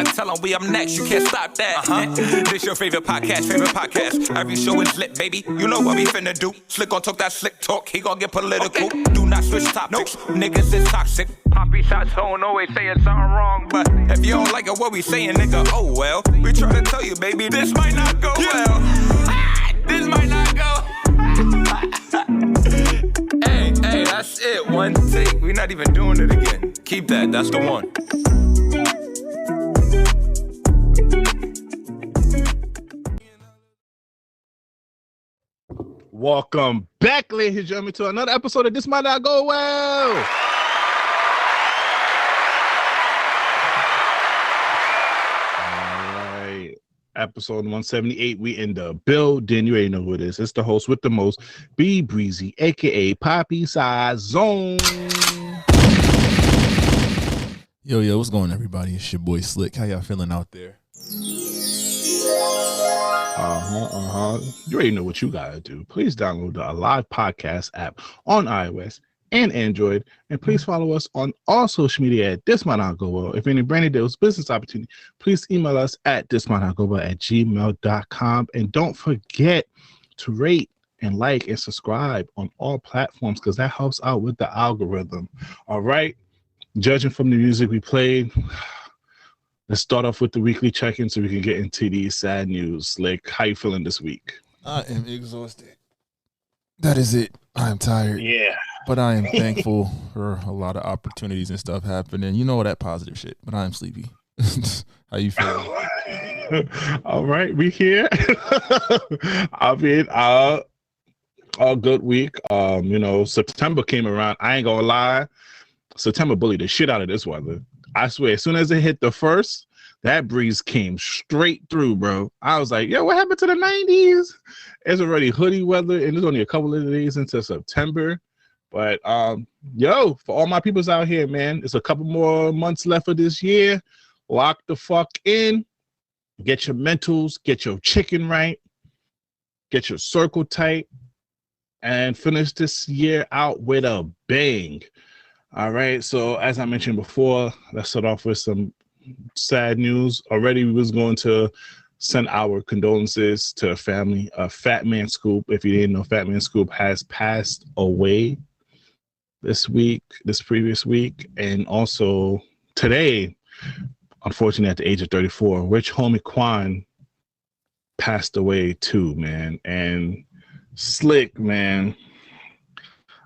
I tell them we up next, you can't stop that. This your favorite podcast. Every show is lit, baby. You know what we finna do. Slick gon' talk that slick talk, he gon' get political. Do not switch topics, niggas is toxic. Poppy shots don't always saying something wrong, but if you don't like it, what we saying, nigga, oh well. We try to tell you, baby, this might not go well. This might not go. Hey, that's it. One take. We're not even doing it again. Keep that. That's the one. Welcome back, ladies and gentlemen, to another episode of This Might Not Go Well. All right. Episode 178. We in the building. You already know who it is. It's the host with the most, B Breezy, aka Poppy Size Zone. Yo, what's going on, everybody? It's your boy Slick. How y'all feeling out there? You already know what you gotta do. Please download the Alive Podcast app on iOS and Android, and please follow us on all social media at This Might Not Go Well. If any brand deals, business opportunity, please email us at thismightnotgowell@gmail.com, and don't forget to rate and like and subscribe on all platforms because that helps out with the algorithm. All right, judging from the music we played, let's start off with the weekly check-in so we can get into these sad news. Like, how you feeling this week? I am exhausted. That is it. I am tired. Yeah. But I am thankful for a lot of opportunities and stuff happening. You know all that positive shit, but I am sleepy. How you feeling? All right, we here. I mean, a good week. September came around. I ain't gonna lie. September bullied the shit out of this weather. I swear, as soon as it hit the first, that breeze came straight through, bro. I was like, yo, what happened to the 90s? It's already hoodie weather, and there's only a couple of days into September. But, for all my peoples out here, man, it's a couple more months left of this year. Lock the fuck in. Get your mentals, get your chicken right, get your circle tight, and finish this year out with a bang. All right, so as I mentioned before, let's start off with some sad news. Already we was going to send our condolences to the family of Fatman Scoop. If you didn't know, Fatman Scoop has passed away this previous week. And also today, unfortunately at the age of 34, Rich Homie Quan passed away too, man. And Slick, man,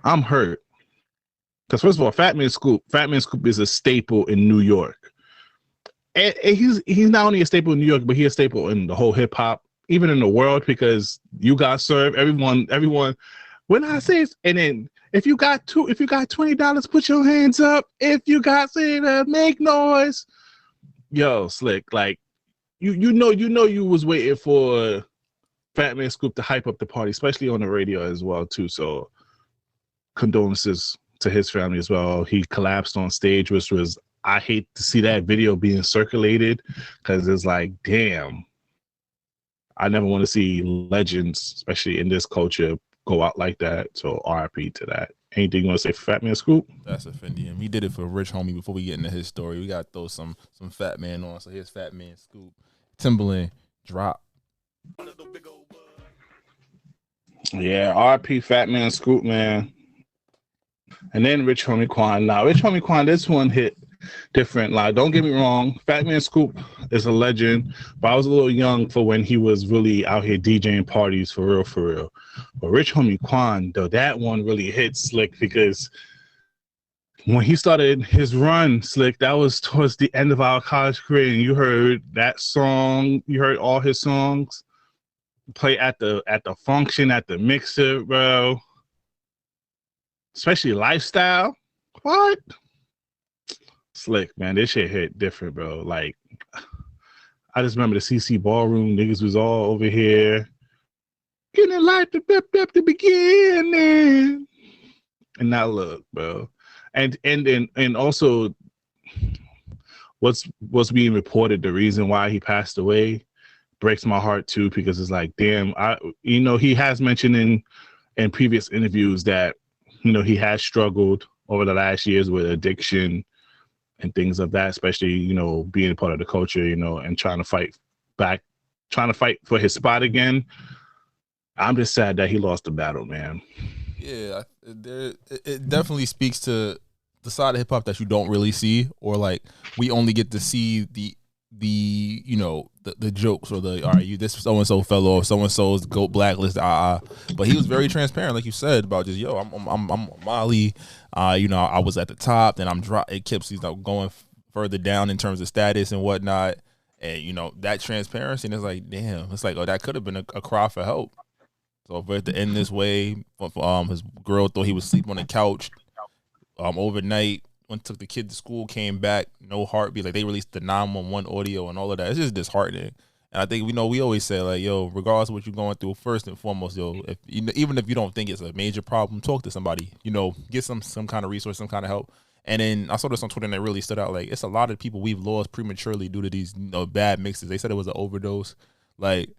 I'm hurt. Because first of all, Fatman Scoop is a staple in New York. And he's not only a staple in New York, but he's a staple in the whole hip hop, even in the world, because you got served. Everyone. When I say it, and then if you got $20, put your hands up. If you got make noise. Yo, Slick, like you know you was waiting for Fatman Scoop to hype up the party, especially on the radio as well too. So condolences to his family as well. He collapsed on stage, which was, I hate to see that video being circulated because it's like, damn, I never want to see legends, especially in this culture, go out like that. So RIP to that. Anything you want to say for Fatman Scoop? That's offending him. He did it for Rich Homie. Before we get into his story, we got to throw some Fat Man on. So here's Fatman Scoop. Timberland, drop. Yeah, RIP Fatman Scoop, man. And then Rich Homie Quan. Now, Rich Homie Quan, this one hit different. Like, don't get me wrong, Fatman Scoop is a legend, but I was a little young for when he was really out here DJing parties for real. But Rich Homie Quan, though, that one really hit Slick because when he started his run, Slick, that was towards the end of our college career, and you heard that song, you heard all his songs play at the function, at the mixer, bro. Especially Lifestyle. What? Slick, man. This shit hit different, bro. Like, I just remember the CC Ballroom. Niggas was all over here. Getting life to the beginning. And now look, bro. And also what's being reported, the reason why he passed away breaks my heart too, because it's like, damn, he has mentioned in previous interviews that he has struggled over the last years with addiction and things of that, especially, you know, being a part of the culture, you know, and trying to fight for his spot again. I'm just sad that he lost the battle, man. Yeah, it definitely speaks to the side of hip hop that you don't really see, or like we only get to see the you know the jokes or the all right, you this so and so fell off, so and so's GOAT blacklist, but he was very transparent, like you said, about just yo, I'm Molly, you know, I was at the top, then it keeps going further down in terms of status and whatnot, and you know that transparency, and it's like damn, it's like oh that could have been a cry for help. So for it to end this way, his girl thought he was sleeping on the couch overnight. Took the kid to school, came back, no heartbeat. Like they released the 911 audio and all of that. It's just disheartening. And I think we always say like, yo, regardless of what you're going through, first and foremost, yo, even if you don't think it's a major problem, talk to somebody. You know, get some kind of resource, some kind of help. And then I saw this on Twitter and it really stood out. Like it's a lot of people we've lost prematurely due to these bad mixes. They said it was an overdose. Like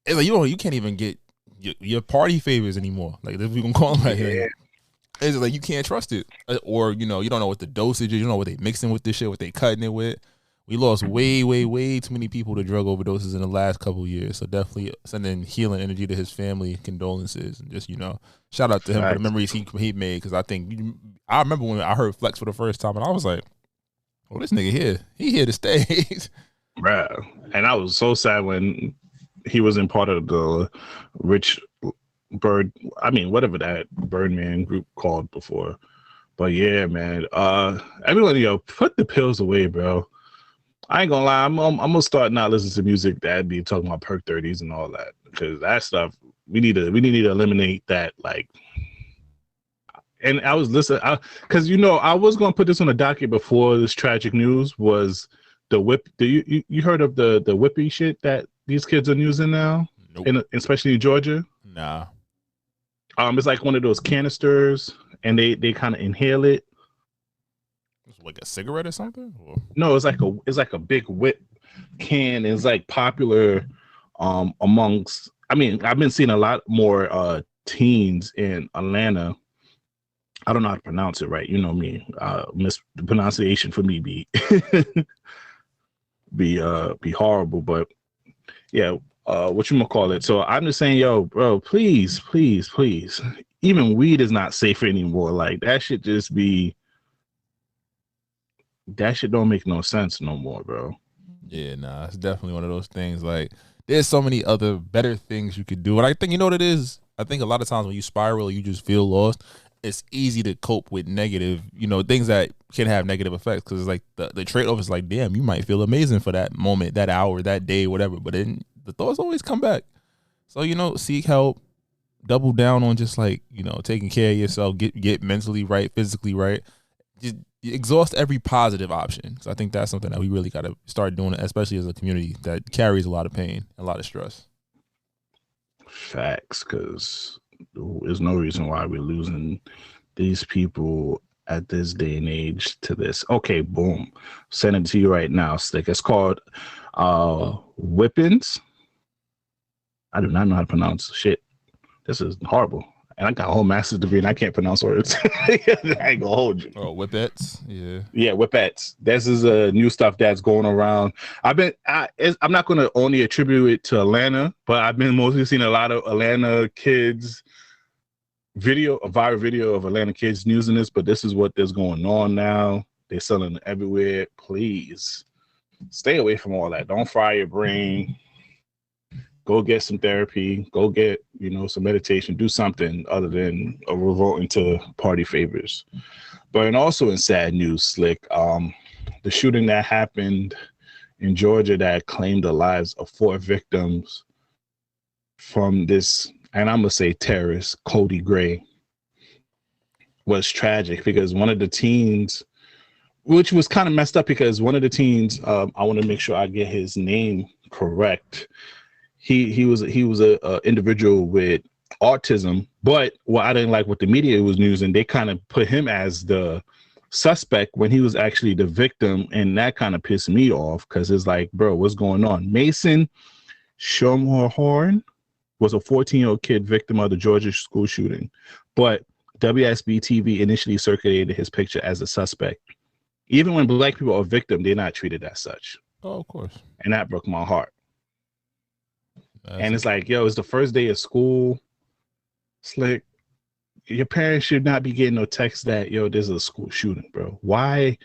it's like you can't even get your party favors anymore. Like if we can call them like that. It's like you can't trust it, or you know you don't know what the dosage is. You don't know what they mixing with this shit, what they cutting it with. We lost way too many people to drug overdoses in the last couple of years. So definitely sending healing energy to his family, condolences, and just shout out to him for the memories he made. Because I remember when I heard Flex for the first time, and I was like, "Oh, this nigga he here to stay." Bruh. And I was so sad when he wasn't part of the Rich whatever that Birdman group called before. But yeah, man, everyone, put the pills away, bro. I ain't gonna lie, I'm gonna start not listening to music that be talking about perk 30s and all that, because that stuff we need to eliminate that. Like, and I was listening because I was gonna put this on the docket before this tragic news was the whip. You heard of the whippy shit that these kids are using now? Nope. Especially in Georgia? Nah. It's like one of those canisters, and they kind of inhale it. It's like a cigarette or something? Or? No, it's like a big whip can. It's like popular amongst. I mean, I've been seeing a lot more teens in Atlanta. I don't know how to pronounce it right. You know me. Mispronunciation for me be horrible, but yeah. What you gonna call it? So I'm just saying, yo, bro, please. Even weed is not safe anymore. Like that shit don't make no sense no more, bro. Yeah, nah, it's definitely one of those things. Like there's so many other better things you could do. And I think what it is? I think a lot of times when you spiral, you just feel lost. It's easy to cope with negative, things that can have negative effects, because it's like the trade-off is like, damn, you might feel amazing for that moment, that hour, that day, whatever, but then the thoughts always come back. So, seek help, double down on just like, taking care of yourself, get mentally right, physically right. Just exhaust every positive option. So I think that's something that we really got to start doing, especially as a community that carries a lot of pain, a lot of stress. Facts, because there's no reason why we're losing these people at this day and age to this. Okay, boom. Send it to you right now, Slick. It's called Whippins. I do not know how to pronounce shit. This is horrible. And I got a whole master's degree and I can't pronounce words. I ain't gonna hold you. Oh, whippets? Yeah. Yeah, whippets. This is new stuff that's going around. I'm not gonna only attribute it to Atlanta, but I've been mostly seeing a lot of Atlanta kids a viral video of Atlanta kids using this, but this is what is going on now. They're selling it everywhere. Please stay away from all that. Don't fry your brain. Go get some therapy. Go get, some meditation. Do something other than revolting to party favors. But also in sad news, Slick, the shooting that happened in Georgia that claimed the lives of 4 victims from this, and I'm going to say terrorist, Cody Gray, was tragic because one of the teens, which was kind of messed up because one of the teens, I want to make sure I get his name correct. He was a individual with autism, but I didn't like what the media was using. They kind of put him as the suspect when he was actually the victim, and that kind of pissed me off because it's like, bro, what's going on? Mason Shumhorn was a 14-year-old kid victim of the Georgia school shooting, but WSB TV initially circulated his picture as a suspect. Even when black people are victim, they're not treated as such. Oh, of course. And that broke my heart. And it's like, yo, it's the first day of school. Slick. Your parents should not be getting no text that, yo, there's a school shooting, bro. Why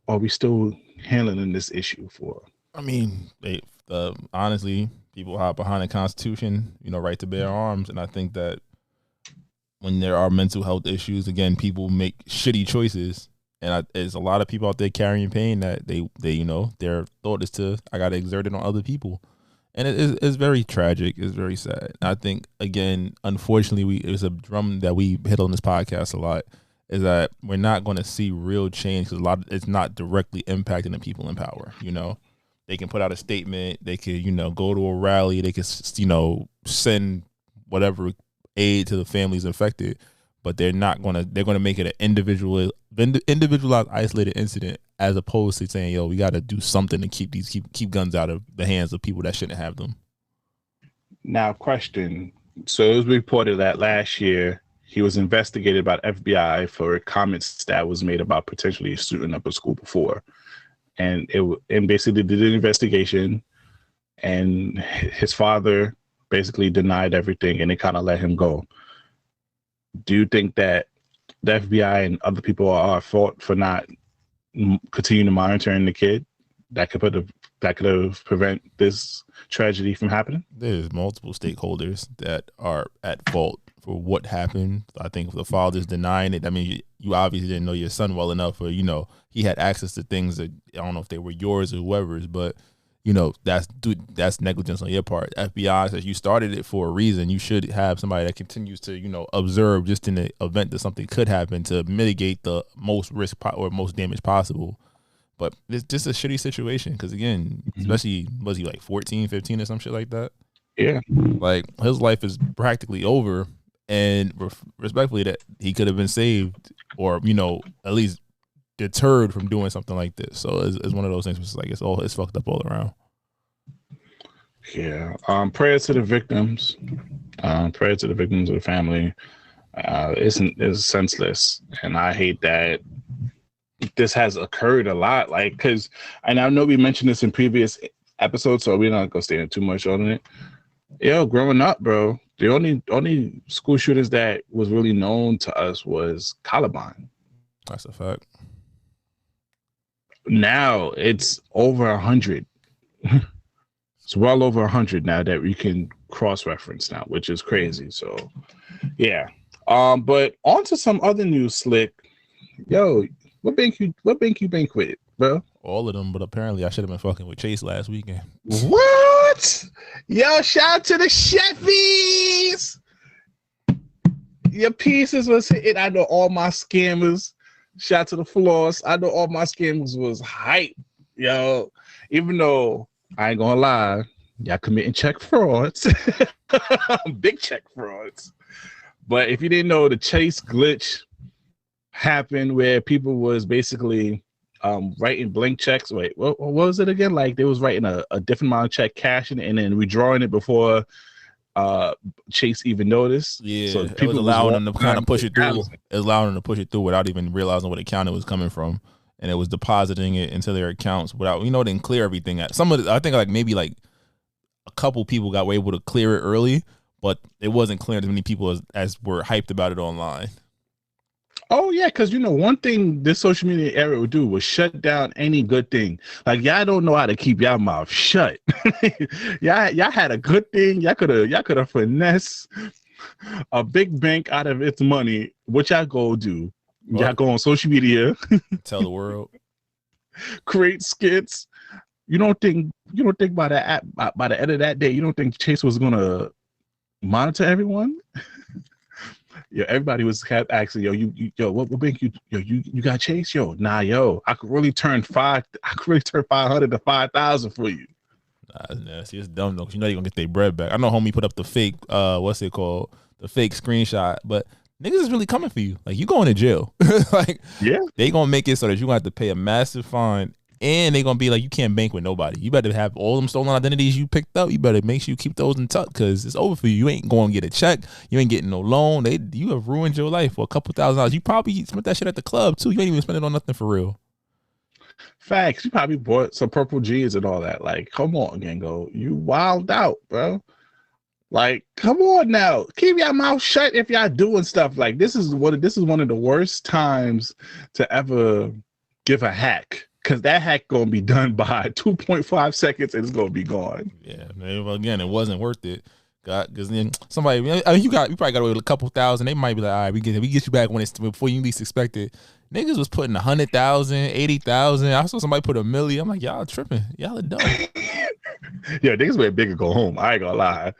are we still handling this issue for? I mean, honestly, people hide behind the Constitution, right to bear arms. And I think that when there are mental health issues, again, people make shitty choices. And there's a lot of people out there carrying pain that they their thought is I got to exert it on other people. And it's very tragic. It's very sad. I think, again, unfortunately, it's a drum that we hit on this podcast a lot, is that we're not going to see real change because it's not directly impacting the people in power. They can put out a statement. They could, go to a rally. They could, send whatever aid to the families affected. But they're going to make it an individualized, isolated incident, as opposed to saying, yo, we got to do something to keep guns out of the hands of people that shouldn't have them. Now, question. So it was reported that last year he was investigated by the FBI for comments that was made about potentially shooting up a school before. And basically did an investigation, and his father basically denied everything, and they kind of let him go. Do you think that the FBI and other people are at fault for not continuing to monitoring the kid that could have prevent this tragedy from happening? There's multiple stakeholders that are at fault for what happened. I think the father's denying it. I mean, you obviously didn't know your son well enough, or he had access to things that, I don't know if they were yours or whoever's, but that's negligence on your part. FBI says you started it for a reason. You should have somebody that continues to, observe just in the event that something could happen to mitigate the most risk or most damage possible. But it's just a shitty situation because, again, especially, was he like 14, 15 or some shit like that? Yeah. Like, his life is practically over, and respectfully, that he could have been saved or, at least deterred from doing something like this. So it's one of those things where it's like it's fucked up all around. Yeah. Prayers to the victims. Prayers to the victims of the family. It's senseless, and I hate that this has occurred a lot. Like, because, and I know we mentioned this in previous episodes, so we're not gonna stay in too much on it. Yo, growing up, bro, the only school shooters that was really known to us was Columbine. That's a fact. Now it's over 100. It's well over 100 now that we can cross-reference now, which is crazy. So, yeah. But on to some other news, Slick. Yo, what bank you bank with, bro? All of them, but apparently I should have been fucking with Chase last weekend. What? Yo, shout out to the Sheffies. Your pieces was hitting. I know all my scammers. Shout out to the floors. I know all my scammers was hype. Yo, even though I ain't gonna lie, y'all committing check frauds. Big check frauds. But if you didn't know, the Chase glitch happened where people was basically writing blank checks. Wait, what was it again? Like they was writing a different amount of check, cashing it, and then withdrawing it before Chase even noticed. Yeah, so people was allowing them to kind of push it through. It was allowing them to push it through without even realizing what account it was coming from, and it was depositing it into their accounts without, it didn't clear everything. I think maybe a couple people were able to clear it early, but it wasn't clearing as many people as were hyped about it online. Oh yeah, because one thing this social media era would do was shut down any good thing. Like y'all don't know how to keep y'all mouth shut. y'all had a good thing. Y'all could have finessed a big bank out of its money. What y'all go do? What? Y'all go on social media, tell the world, create skits. You don't think by the end of that day, you don't think Chase was gonna monitor everyone? Yo, everybody was kept asking, yo, what bank you got Chase? Yo, nah, yo, I could really turn 500 to 5,000 for you. Nah, see, it's dumb though. 'Cause they're gonna get their bread back. I know homie put up the fake, the fake screenshot, but niggas is really coming for you. Like you going to jail. Yeah, they gonna make it so that you gonna have to pay a massive fine. And they gonna be like, you can't bank with nobody. You better have all them stolen identities you picked up. You better make sure you keep those in tuck because it's over for you. You ain't going to get a check. You ain't getting no loan. You have ruined your life for a couple $1,000. You probably spent that shit at the club too. You ain't even spend it on nothing for real. Facts. You probably bought some purple jeans and all that. Like, come on, Gango. You wild out, bro. Like, come on now. Keep your mouth shut if y'all doing stuff like this. Is one of the worst times to ever give a hack. Because that hack gonna be done by 2.5 seconds and it's gonna be gone. Yeah, man. Well, again, it wasn't worth it. Because then somebody, I mean, you probably got away with a couple thousand. They might be like, all right, we get you back when it's before you least expect it. Niggas was putting 100,000, 80,000. I saw somebody put $1 million. I'm like, y'all tripping. Y'all are dumb. Yeah, niggas went big and go home. I ain't gonna lie.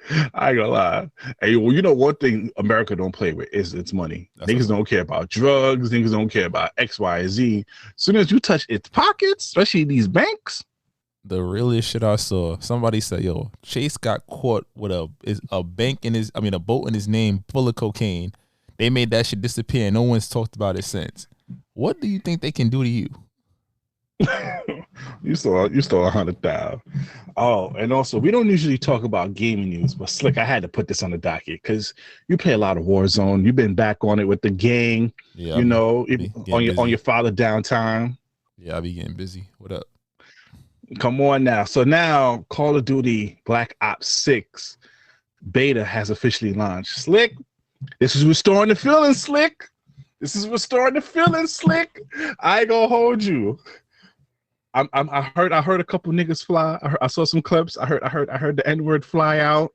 Hey, well, you know one thing America don't play with is its money. Niggas don't care about drugs. Niggas don't care about X, Y, and Z. As soon as you touch its pockets, especially these banks. The realest shit I saw. Somebody said, "Yo, Chase got caught with a boat in his name full of cocaine. They made that shit disappear. And no one's talked about it since. What do you think they can do to you?" You stole 100,000. Oh, and also we don't usually talk about gaming news, but Slick, I had to put this on the docket because you play a lot of Warzone. You've been back on it with the gang. Yeah, on your father downtime. Yeah, I be getting busy. What up? Come on now. So now Call of Duty Black Ops 6 beta has officially launched. Slick, this is restoring the feeling, Slick. Slick. I ain't gonna hold you. I heard a couple niggas fly. I saw some clips. I heard the N-word fly out.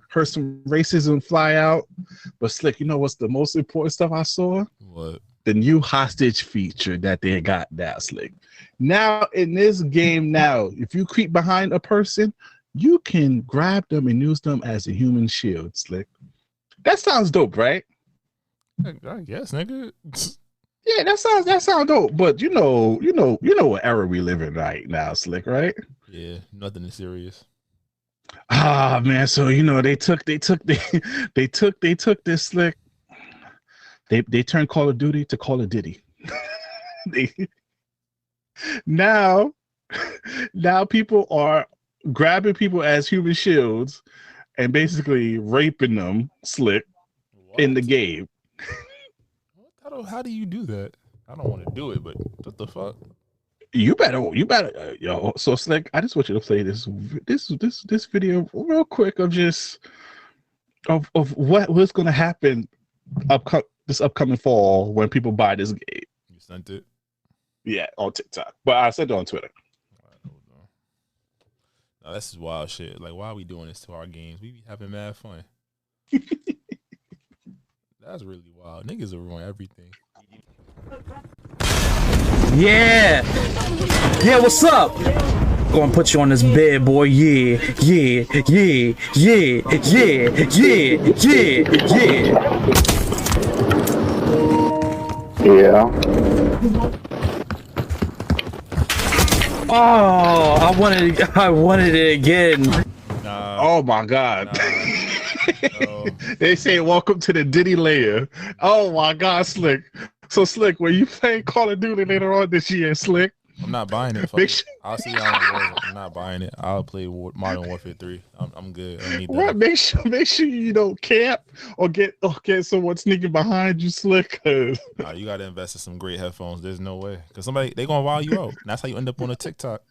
Heard some racism fly out. But Slick, you know what's the most important stuff I saw? What? The new hostage feature that they got now, Slick. Now in this game, if you creep behind a person, you can grab them and use them as a human shield, Slick. That sounds dope, right? I guess, nigga. Yeah, that sounds dope. But you know what era we live in right now, Slick, right? Yeah, nothing is serious. Ah man, so they took this, Slick. They turned Call of Duty to Call of Diddy. Now people are grabbing people as human shields and basically raping them, Slick, in the game. How do you do that? I don't want to do it, but what the fuck? You better, yo. So Slick, I just want you to play this video real quick of what's gonna happen this upcoming fall when people buy this game. You sent it? Yeah, on TikTok, but I sent it on Twitter. All right, hold on. Now this is wild shit. Like, why are we doing this to our games? We be having mad fun. That's really wild. Niggas are ruining everything. Yeah, what's up? Gonna put you on this bed, boy. Yeah. Oh, I wanted it again. Nah, oh my God. No. They say welcome to the Diddy layer. Oh my God, Slick. So Slick, when you play Call of Duty later on this year, Slick, I'm not buying it. I'll see y'all in Warzone. I'm not buying it. I'll play Modern Warfare 3. I'm good. I don't need that. What? Make sure you don't camp or get someone sneaking behind you, Slick. Nah, you gotta invest in some great headphones. There's no way, because they gonna wow you out. And that's how you end up on a TikTok.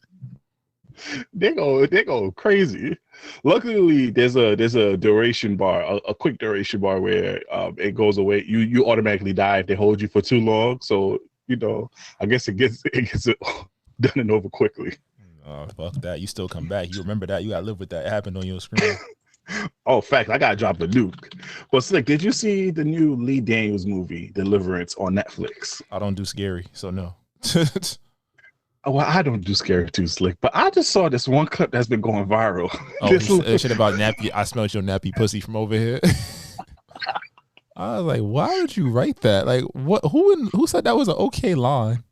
They go crazy. Luckily, there's a duration bar, a quick duration bar where it goes away. You automatically die if they hold you for too long. So I guess it gets it done and over quickly. Oh, fuck that! You still come back. You remember that? You gotta live with that. It happened on your screen. Oh, fact! I gotta drop the nuke. But Slick, did you see the new Lee Daniels movie Deliverance on Netflix? I don't do scary, so no. Well, I don't do scary too, Slick, but I just saw this one clip that's been going viral. Oh, shit about nappy. I smelled your nappy pussy from over here. I was like, why would you write that? Like, what? Who said that was an okay line?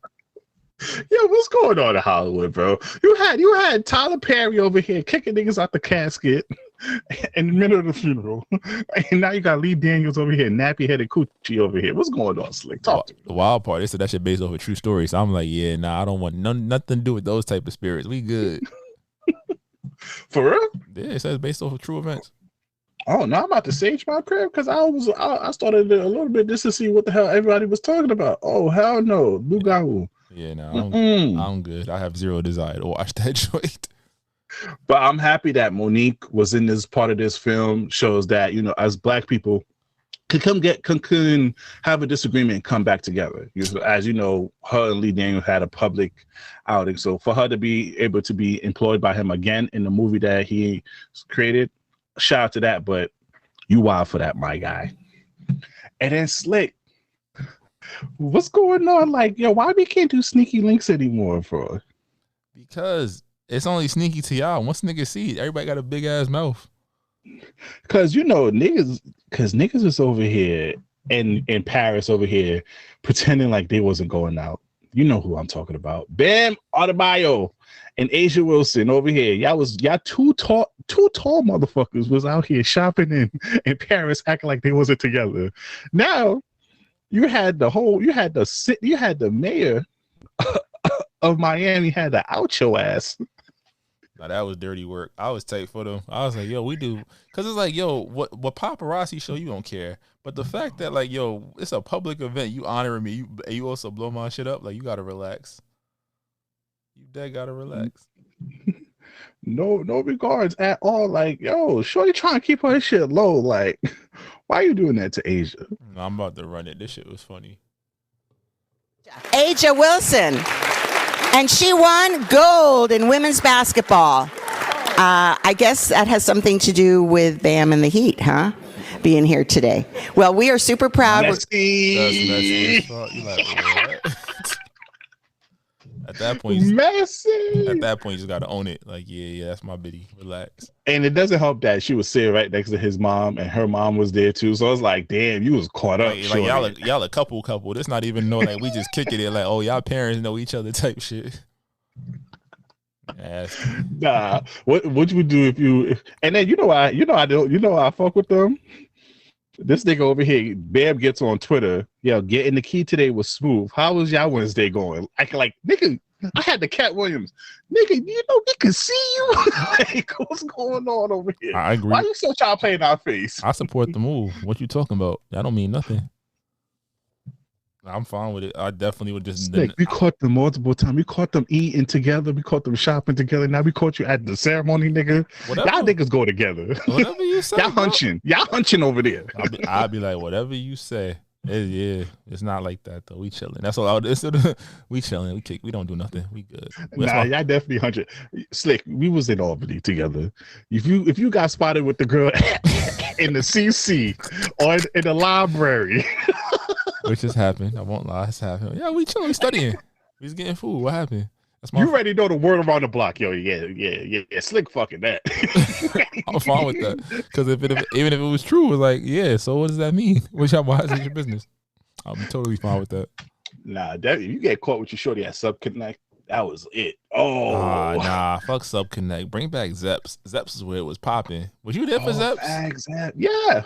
Yo, what's going on in Hollywood, bro? You had Tyler Perry over here kicking niggas out the casket in the middle of the funeral, and now you got Lee Daniels over here, nappy-headed coochie over here. What's going on, Slick? Talk to me. The wild part, they said that shit based off a true story. So I'm like, yeah, nah, I don't want nothing to do with those type of spirits. We good. For real? Yeah, it says based off of true events. Oh, now I'm about to sage my crib because I started a little bit just to see what the hell everybody was talking about. Oh, hell no. Bugahoo. Yeah, no, I'm good. I have zero desire to watch that joint. But I'm happy that Monique was in this part of this film. Shows that, you know, as Black people can have a disagreement and come back together. As you know, her and Lee Daniels had a public outing. So for her to be able to be employed by him again in the movie that he created, shout out to that. But you wild for that, my guy. And then Slick, what's going on? Like, yo, why we can't do sneaky links anymore, bro? Because it's only sneaky to y'all. Once niggas see it, everybody got a big ass mouth. Cause you know niggas is over here in Paris over here pretending like they wasn't going out. You know who I'm talking about. Bam Adebayo and Asia Wilson over here. Y'all two tall motherfuckers was out here shopping in Paris acting like they wasn't together. Now you had the mayor of Miami had to out your ass. Now that was dirty work. I was tight for them. I was like, yo, we do. Because it's like, yo, what paparazzi show, you don't care. But the fact that, like, yo, it's a public event, you honoring me, you also blow my shit up, like, you got to relax. You dead got to relax. No regards at all. Like, yo, shorty trying to keep her shit low. Like, why are you doing that to Asia? No, I'm about to run it. This shit was funny. Asia Wilson. And she won gold in women's basketball. I guess that has something to do with Bam and the Heat, huh? Being here today. Well, we are super proud. That's messy as fuck. You like, what? At that point, you just gotta own it. Like, yeah, that's my biddy. Relax. And it doesn't help that she was sitting right next to his mom, and her mom was there too. So I was like, damn, you was caught up. Like y'all a couple. This not even know, like, we just kicking it like, oh, y'all parents know each other type shit. Nah, what you would do if and then I fuck with them. This nigga over here, Bam gets on Twitter, yo, getting the key today was smooth. How was y'all Wednesday going? Like, nigga, I had the Cat Williams. Nigga, you know, we can see you. Like, what's going on over here? I agree. Why you still trying to play in our face? I support the move. What you talking about? That don't mean nothing. I'm fine with it. I definitely would just. We caught them multiple times. We caught them eating together. We caught them shopping together. Now we caught you at the ceremony, nigga. Whatever. Y'all niggas go together. Whatever you say. Y'all hunching. Y'all hunching over there. I'll be like, whatever you say. It's not like that though. We chilling. That's all. We chilling. We don't do nothing. We good. Y'all definitely hunching. Slick. We was in Albany together. If you got spotted with the girl in the CC or in the library. Which just happened. I won't lie. It's happened. Yeah, we chilling. We studying. We just getting food. What happened? You already know the word around the block, yo. Yeah. Slick fucking that. I'm fine with that. Because even if it was true, it's like, yeah. So what does that mean? Why is it your business? I'm totally fine with that. Nah, you get caught with your shorty at Subconnect. That was it. Oh, nah. Fuck Subconnect. Bring back Zeps. Zeps is where it was popping. Was you there for Zeps? Zep. Yeah.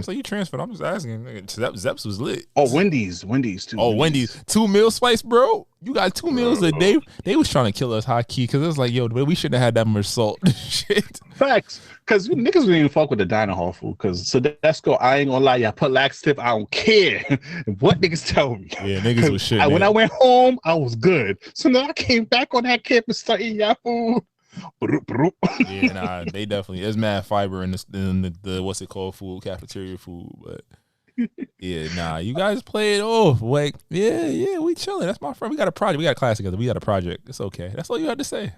So you transferred. I'm just asking. Zeps was lit. Oh, Wendy's too. Oh, Wendy's 2 meal spice, bro. You got 2 meals a day. They was trying to kill us high key because it was like, yo, we shouldn't have had that much salt. Shit. Facts. Because niggas didn't even fuck with the diner hall food. Because let's go. I ain't gonna lie. Y'all put laxative. I don't care what niggas tell me. Yeah, niggas was shit. When I went home, I was good. So now I came back on that campus, started eating y'all food. Yeah, nah, they definitely. There's mad fiber in the what's it called food, cafeteria food, but. Yeah, nah, you guys play it off. Like, yeah, we chilling. That's my friend. We got a project. We got a class together. We got a project. It's okay. That's all you had to say.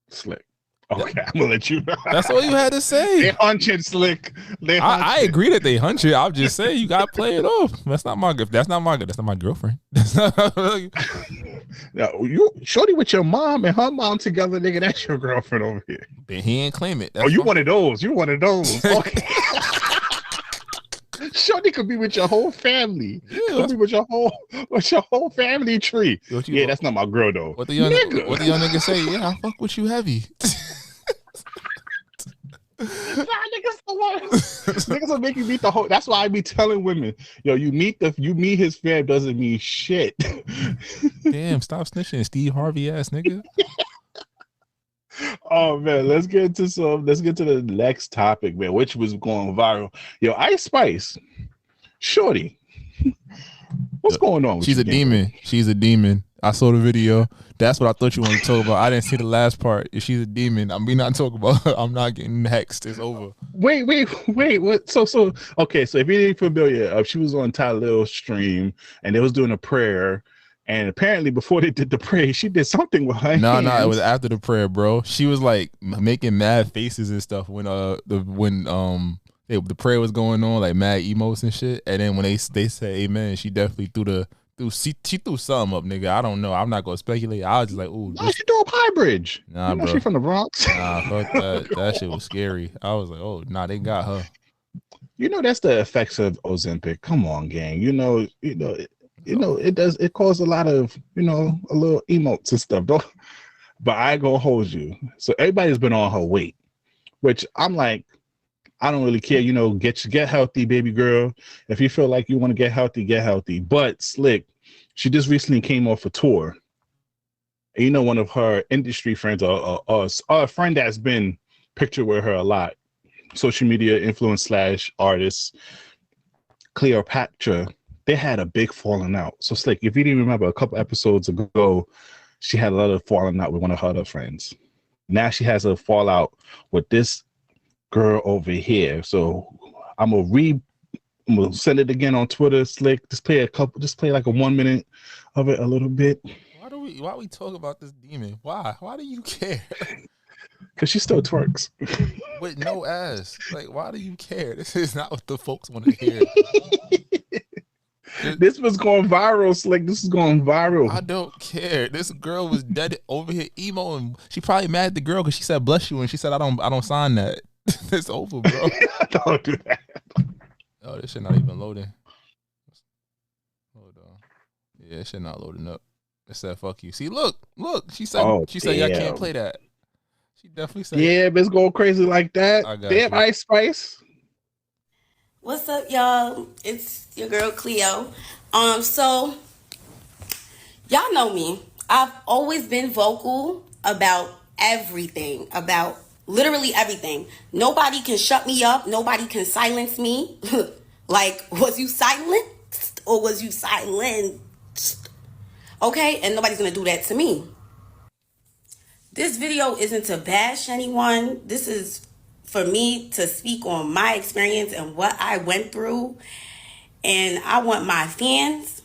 Slick. Okay, I'm gonna let you know. That's all you had to say. They hunching, Slick. I agree that they hunch it. I'm just saying you gotta play it off. That's not my girlfriend. That's not No, you shorty with your mom and her mom together, nigga. That's your girlfriend over here. Then he ain't claim it. You one of those. You one of those. Okay. Shorty could be with your whole family. Yeah, could be with your whole family tree. That's not my girl though. What the young nigga say? Yeah, I fuck with you heavy. Niggas are making meet the whole. That's why I be telling women, yo, you meet his fam doesn't mean shit. Damn, stop snitching, Steve Harvey ass nigga. Oh man, let's get to the next topic, man, which was going viral. Yo, Ice Spice, shorty, What's going on with She's you, a demon. She's a demon. I saw the video. That's what I thought you wanted to talk about. I didn't see the last part. If she's a demon, we not talking about her. I'm not getting hexed. It's over. Wait. What? So okay. So if you ain't familiar, she was on Ty Lil's stream and they was doing a prayer. And apparently, before they did the prayer, she did something with her hands. No, it was after the prayer, bro. She was like making mad faces and stuff when the prayer was going on, like mad emotes and shit. And then when they said amen, she definitely she threw something up, nigga. I don't know. I'm not gonna speculate. I was just like, ooh, she threw up High Bridge. Nah, bro. She from the Bronx. Nah, fuck that. That shit was scary. I was like, oh, nah, they got her. That's the effects of Ozempic. Come on, gang. It caused a lot of, a little emotes and stuff. But I ain't gonna hold you. So everybody's been on her weight, which I'm like, I don't really care. Get healthy, baby girl. If you feel like you want to get healthy, get healthy. But Slick, she just recently came off a tour. And one of her industry friends, or a friend that's been pictured with her a lot, social media influence / artist, Cleopatra. They had a big falling out. So Slick, if you didn't remember, a couple episodes ago, she had a lot of falling out with one of her other friends. Now she has a fallout with this girl over here. So I'm gonna send it again on Twitter. Slick, just play like a 1 minute of it, a little bit. Why we talk about this demon? Why do you care? Because she still twerks with no ass. Like, why do you care? This is not what the folks want to hear. This was going viral, Slick. This is going viral. I don't care. This girl was dead over here emo, and she probably mad at the girl because she said bless you, and she said I don't sign that. It's over, bro. Don't do that. Oh, this shit not even loading. Hold on. Yeah, this shit not loading up. It said fuck you. See, look. She said y'all can't play that. She definitely said. Yeah, but it's going crazy like that. Damn, you. Ice Spice. What's up, y'all? It's your girl Cleo. So y'all know me. I've always been vocal about everything, about literally everything. Nobody can shut me up. Nobody can silence me. Like, was you silenced or was you silenced? Okay, and nobody's gonna do that to me. This video isn't to bash anyone. This is for me to speak on my experience and what I went through. And I want my fans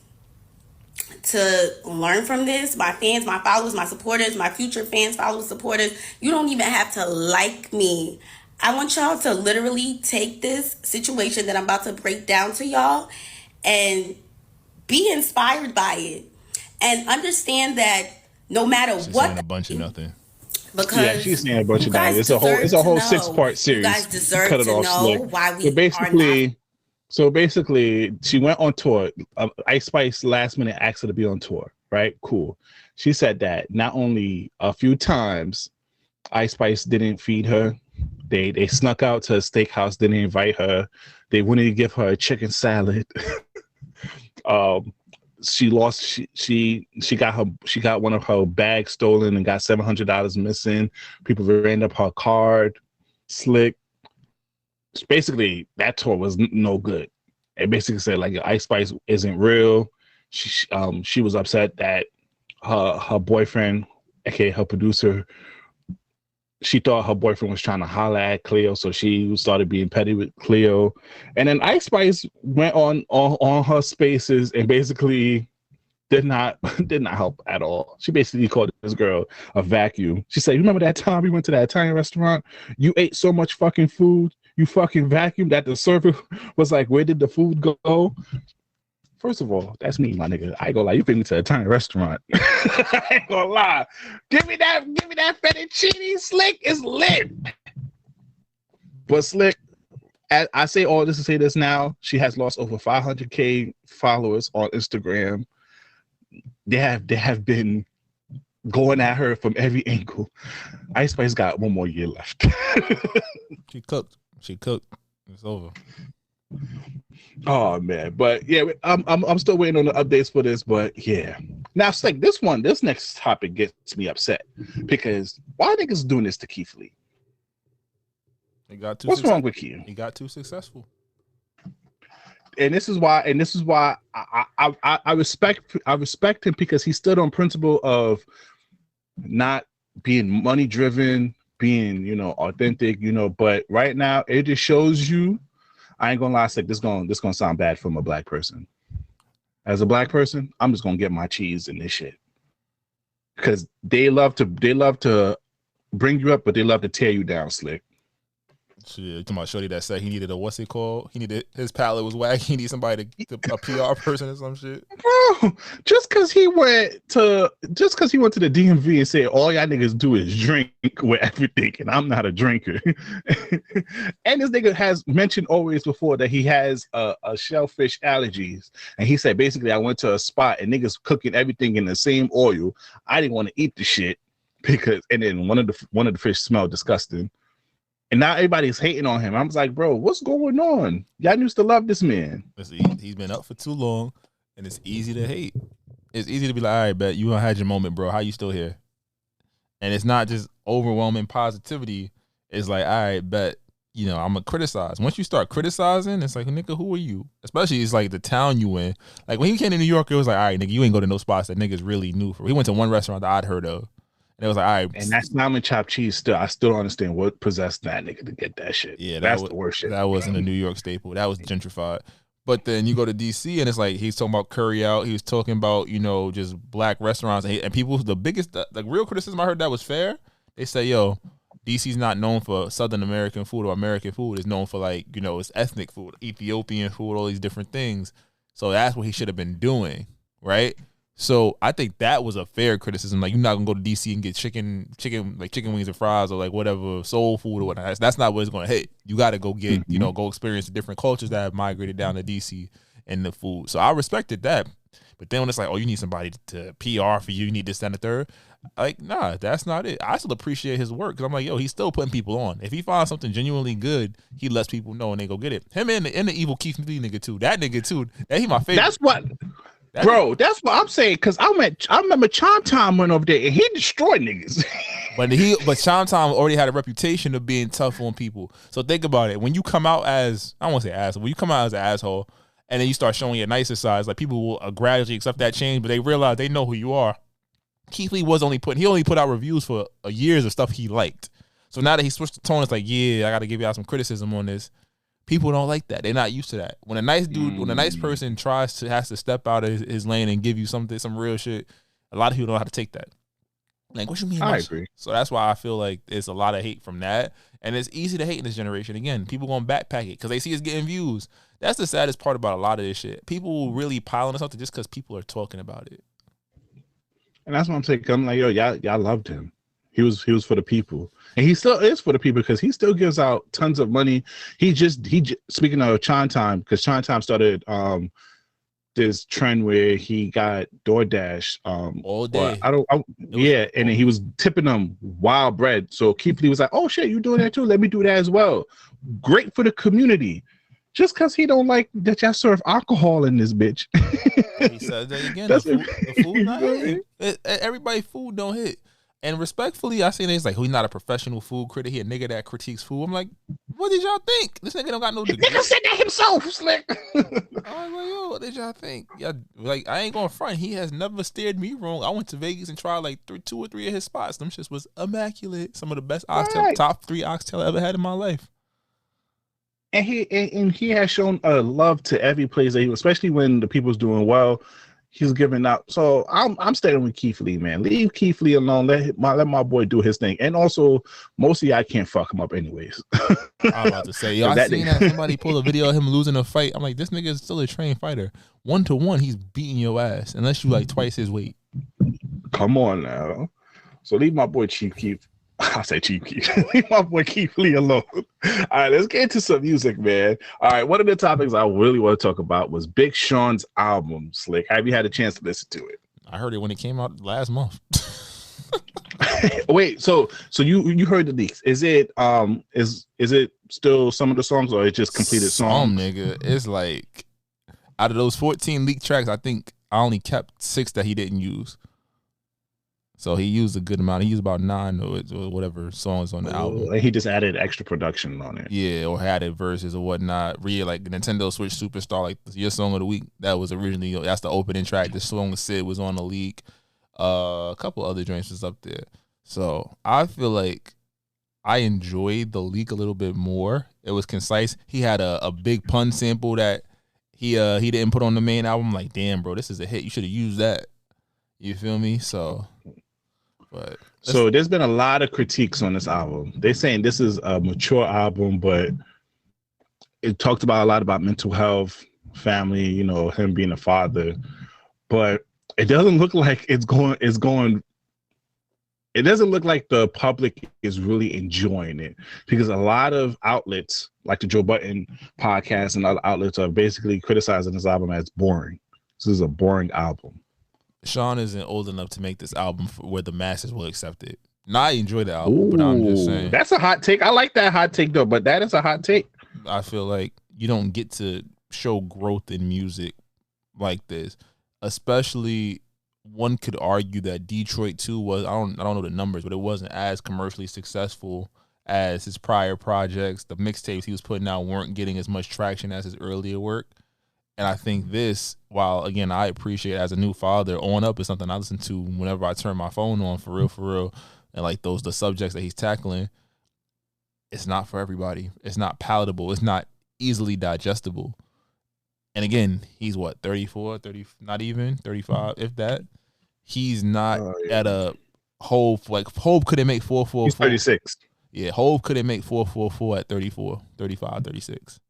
to learn from this. My fans, my followers, my supporters, my future fans, followers, supporters. You don't even have to like me. I want y'all to literally take this situation that I'm about to break down to y'all and be inspired by it. And understand that no matter what. Saying a bunch of nothing. Because she's saying a bunch of that. It's a whole 6-part series. You guys deserve Cut it to off know Slick. why we are not. So basically, she went on tour. Ice Spice last minute asked her to be on tour, right? Cool. She said that not only a few times Ice Spice didn't feed her, they snuck out to a steakhouse, didn't invite her. They wouldn't give her a chicken salad. She lost. She got one of her bags stolen and got $700 missing. People ran up her card. Slick. Basically, that tour was no good. It basically said like Ice Spice isn't real. She was upset that her boyfriend, aka her producer, she thought her boyfriend was trying to holler at Cleo, so she started being petty with Cleo. And then Ice Spice went on her spaces and basically did not help at all. She basically called this girl a vacuum. She said, "Remember that time we went to that Italian restaurant? You ate so much fucking food, you fucking vacuumed that the server was like, where did the food go?" First of all, that's me, my nigga. I ain't gonna lie. You bring me to a Italian restaurant. I ain't gonna lie. Give me that fettuccine. Slick is lit. But Slick, I say all this to say this now. She has lost over 500K followers on Instagram. They have been going at her from every angle. Ice Spice got 1 more year left. She cooked. It's over. Oh man, but yeah, I'm still waiting on the updates for this. But yeah, now it's like this next topic gets me upset because why niggas doing this to Keith Lee? What's wrong with you? He got too successful. this is why I respect him, because he stood on principle of not being money driven, being, you know, authentic, you know. But right now it just shows you, I ain't gonna lie, it's like this gonna sound bad from a black person. As a black person, I'm just gonna get my cheese in this shit, because they love to bring you up, but they love to tear you down, Slick. Shit, you talking about Shorty that said he needed a, what's it called? He needed, his palate was whack. He needed somebody a PR person or some shit. Bro, just because he went to the DMV and said all y'all niggas do is drink with everything, and I'm not a drinker. And this nigga has mentioned always before that he has a shellfish allergies, and he said basically, I went to a spot and niggas cooking everything in the same oil. I didn't want to eat the shit because, and then one of the fish smelled disgusting. And now everybody's hating on him. I was like, bro, what's going on? Y'all used to love this man. He's been up for too long, and it's easy to hate. It's easy to be like, all right, bet you had your moment, bro. How you still here? And it's not just overwhelming positivity. It's like, all right, bet, you know, I'm going to criticize. Once you start criticizing, it's like, nigga, who are you? Especially it's like the town you in. Like when he came to New York, it was like, all right, nigga, you ain't go to no spots that niggas really knew for. He went to one restaurant that I'd heard of. And it was like, all right. And that salmon chopped cheese, I still don't understand what possessed that nigga to get that shit. Yeah, that's the worst shit. That wasn't a New York staple. That was gentrified. But then you go to DC and it's like he's talking about curry out. He was talking about, you know, just black restaurants and people. The biggest, the real criticism I heard that was fair. They say, yo, DC's not known for Southern American food or American food. It's known for, like, you know, it's ethnic food, Ethiopian food, all these different things. So that's what he should have been doing, right? So I think that was a fair criticism. Like, you're not gonna go to DC and get chicken wings and fries or like whatever soul food or whatnot. That's not what it's gonna hit. You got to go get, you know, go experience the different cultures that have migrated down to DC and the food. So I respected that. But then when it's like, oh, you need somebody to PR for you, you need this, that, and the third. Like, nah, that's not it. I still appreciate his work because I'm like, yo, he's still putting people on. If he finds something genuinely good, he lets people know and they go get it. Him and the evil Keith Lee nigga too. That nigga too. That he my favorite. That's what. Bro, that's what I'm saying, because I remember Chom Tom went over there and he destroyed niggas. but Chom Tom already had a reputation of being tough on people. So think about it. When you come out as, I don't want to say asshole, when you come out as an asshole and then you start showing your nicer sides, like people will gradually accept that change, but they realize they know who you are. Keith Lee he only put out reviews for years of stuff he liked. So now that he switched the tone, it's like, yeah, I got to give y'all some criticism on this. People don't like that. They're not used to that. When a nice dude, when a nice person has to step out of his lane and give you some real shit, a lot of people don't know how to take that. Like, what you mean? I agree. So that's why I feel like there's a lot of hate from that. And it's easy to hate in this generation. Again, people going to backpack it because they see us getting views. That's the saddest part about a lot of this shit. People will really pile on something just because people are talking about it. And that's what I'm saying. I'm like, yo, y'all loved him. He was for the people, and he still is for the people because he still gives out tons of money. He just speaking of Chon Time, because Chon Time started this trend where he got DoorDash all day. And then he was tipping them wild bread. So Keith Lee was like, "Oh shit, you doing that too? Let me do that as well." Great for the community. Just because he don't like that y'all serve alcohol in this bitch. He said that again. The food not hitting. Everybody's food don't hit. And respectfully, I say it's like, he's not a professional food critic. He a nigga that critiques food. I'm like, what did y'all think? This nigga don't got no degree. Nigga said that himself, Slick. I was like, yo, what did y'all think? Yeah, like, I ain't going front. He has never steered me wrong. I went to Vegas and tried like 2 or 3 of his spots. Them shits was immaculate. Some of the best oxtail, top 3 oxtail I ever had in my life. And he has shown a love to every place that he was, especially when the people's doing well. He's giving out. So I'm staying with Keith Lee, man. Leave Keith Lee alone. Let my boy do his thing. And also, most of y'all can't fuck him up anyways. I'm about to say, yo, I seen that somebody pull a video of him losing a fight. I'm like, this nigga is still a trained fighter. 1-to-1, he's beating your ass unless you like twice his weight. Come on now. So leave my boy Chief Keith. I say Chief Keith. Leave my boy Keith Lee alone. All right, let's get into some music, man. All right, one of the topics I really want to talk about was Big Sean's album, Slick. Have you had a chance to listen to it? I heard it when it came out last month. Wait, so you heard the leaks? Is it is it still some of the songs, or it just completed songs? Nigga, it's like out of those 14 leaked tracks, I think I only kept 6 that he didn't use. So he used a good amount. He used about 9 or whatever songs on the album. And he just added extra production on it. Yeah, or had it verses or whatnot. Really, like Nintendo Switch Superstar, like your song of the week. That was originally, that's the opening track. The song with Sid was on the leak. A couple other joints was up there. So I feel like I enjoyed the leak a little bit more. It was concise. He had a big pun sample that he didn't put on the main album. Like, damn, bro, this is a hit. You should have used that. You feel me? So, but so there's been a lot of critiques on this album. They're saying this is a mature album, but it talked about a lot about mental health, family, you know, him being a father. But it doesn't look like it's going. It doesn't look like the public is really enjoying it, because a lot of outlets like the Joe Budden podcast and other outlets are basically criticizing this album as boring. This is a boring album. Sean isn't old enough to make this album where the masses will accept it. Now, I enjoy the album, but I'm just saying. That's a hot take. I like that hot take, though, but that is a hot take. I feel like you don't get to show growth in music like this, especially. One could argue that Detroit 2 was, I don't know the numbers, but it wasn't as commercially successful as his prior projects. The mixtapes he was putting out weren't getting as much traction as his earlier work. And I think this, while again I appreciate as a new father, On Up is something I listen to whenever I turn my phone on, for real, and like the subjects that he's tackling, it's not for everybody. It's not palatable. It's not easily digestible. And again, he's what, 34, 30, not even 35, if that. He's not at a Hove. Like, Hove couldn't make 444. He's 36. Yeah, Hove couldn't make 444 at 34, 35, 36.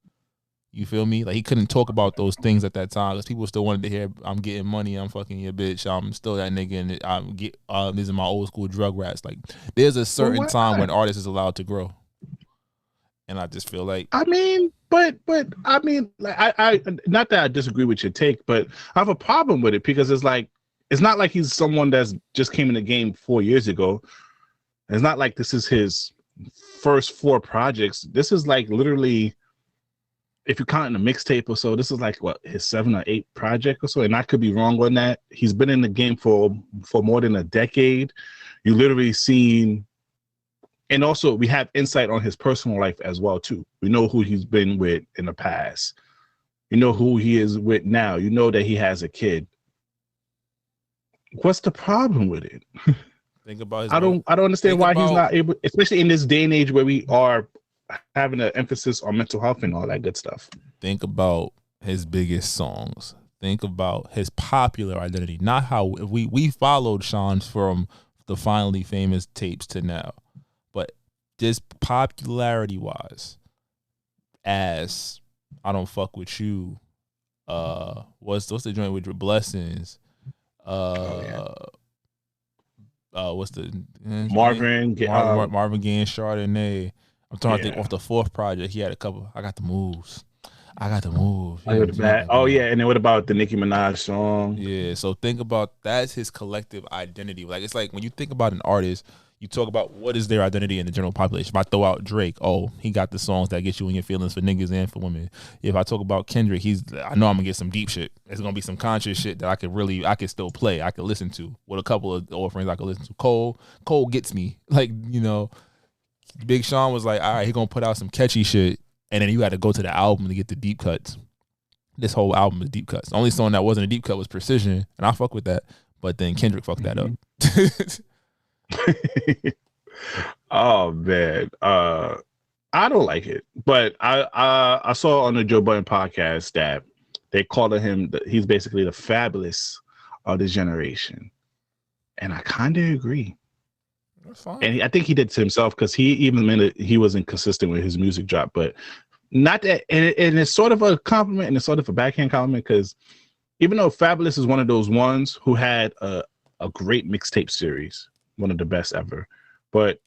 You feel me? Like, he couldn't talk about those things at that time because people still wanted to hear, I'm getting money, I'm fucking your bitch, I'm still that nigga, and these are my old school drug rats. Like, there's a certain time when artists is allowed to grow. And I just feel like, I mean, but I mean, like, I not that I disagree with your take, but I have a problem with it because it's like, it's not like he's someone that's just came in the game 4 years ago. It's not like this is his first 4 projects. This is like literally, if you count in a mixtape or so, this is like what, his 7 or 8 project or so. And I could be wrong on that. He's been in the game for more than a decade. You literally seen. And also, we have insight on his personal life as well, too. We know who he's been with in the past. You know who he is with now. You know that he has a kid. What's the problem with it? think about his I don't understand why he's not able, especially in this day and age where we are having an emphasis on mental health and all that good stuff. Think about his biggest songs. Think about his popular identity. Not how we followed Sean from the Finally Famous tapes to now. But just popularity wise, as I Don't Fuck With You, what's the joint with your blessings? What's the Marvin Gaye and Chardonnay. I'm trying to think off the 4th project. He had a couple. I got the moves. Oh yeah, and then what about the Nicki Minaj song? Yeah, so think about that's his collective identity. Like, it's like when you think about an artist, you talk about what is their identity in the general population. If I throw out Drake, he got the songs that get you in your feelings for niggas and for women. If I talk about Kendrick, I know I'm gonna get some deep shit. It's gonna be some conscious shit that I could still play, I could listen to with a couple of old friends I could listen to. Cole gets me. Like, you know, Big Sean was like, all right, he gonna put out some catchy shit, and then you got to go to the album to get the deep cuts. This whole album is deep cuts. The only song that wasn't a deep cut was Precision, and I fuck with that. But then Kendrick fucked that up. Oh man, I don't like it, but I saw on the Joe Budden podcast that they called him he's basically the Fabulous of this generation, and I kind of agree. That's fine. And I think he did to himself because he even admitted he wasn't consistent with his music drop, but not that. And it's sort of a compliment and it's sort of a backhand compliment because even though Fabulous is one of those ones who had a great mixtape series, one of the best ever, but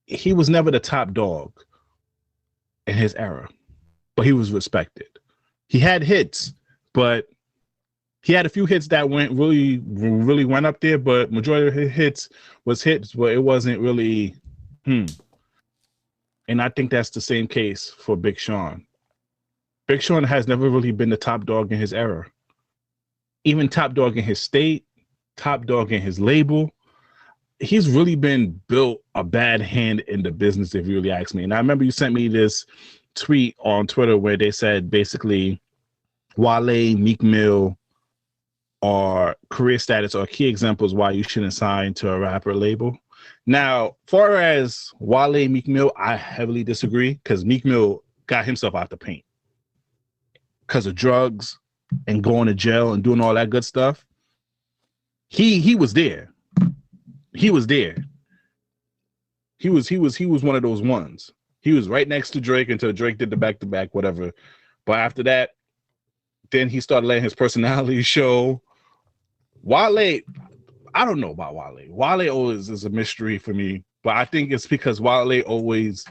he was never the top dog in his era, but he was respected. He had hits, but he had a few hits that really went up there, but majority of his hits was hits, but it wasn't really, And I think that's the same case for Big Sean. Big Sean has never really been the top dog in his era. Even top dog in his state, top dog in his label. He's really been built a bad hand in the business, if you really ask me. And I remember you sent me this tweet on Twitter where they said basically Wale, Meek Mill are career status or key examples why you shouldn't sign to a rapper label. Now, far as Wale, Meek Mill, I heavily disagree because Meek Mill got himself out the paint because of drugs and going to jail and doing all that good stuff. He was there. He was there. He was one of those ones. He was right next to Drake until Drake did the back-to-back, whatever. But after that, then he started letting his personality show. Wale, I don't know about Wale. Wale always is a mystery for me, but I think it's because Wale always,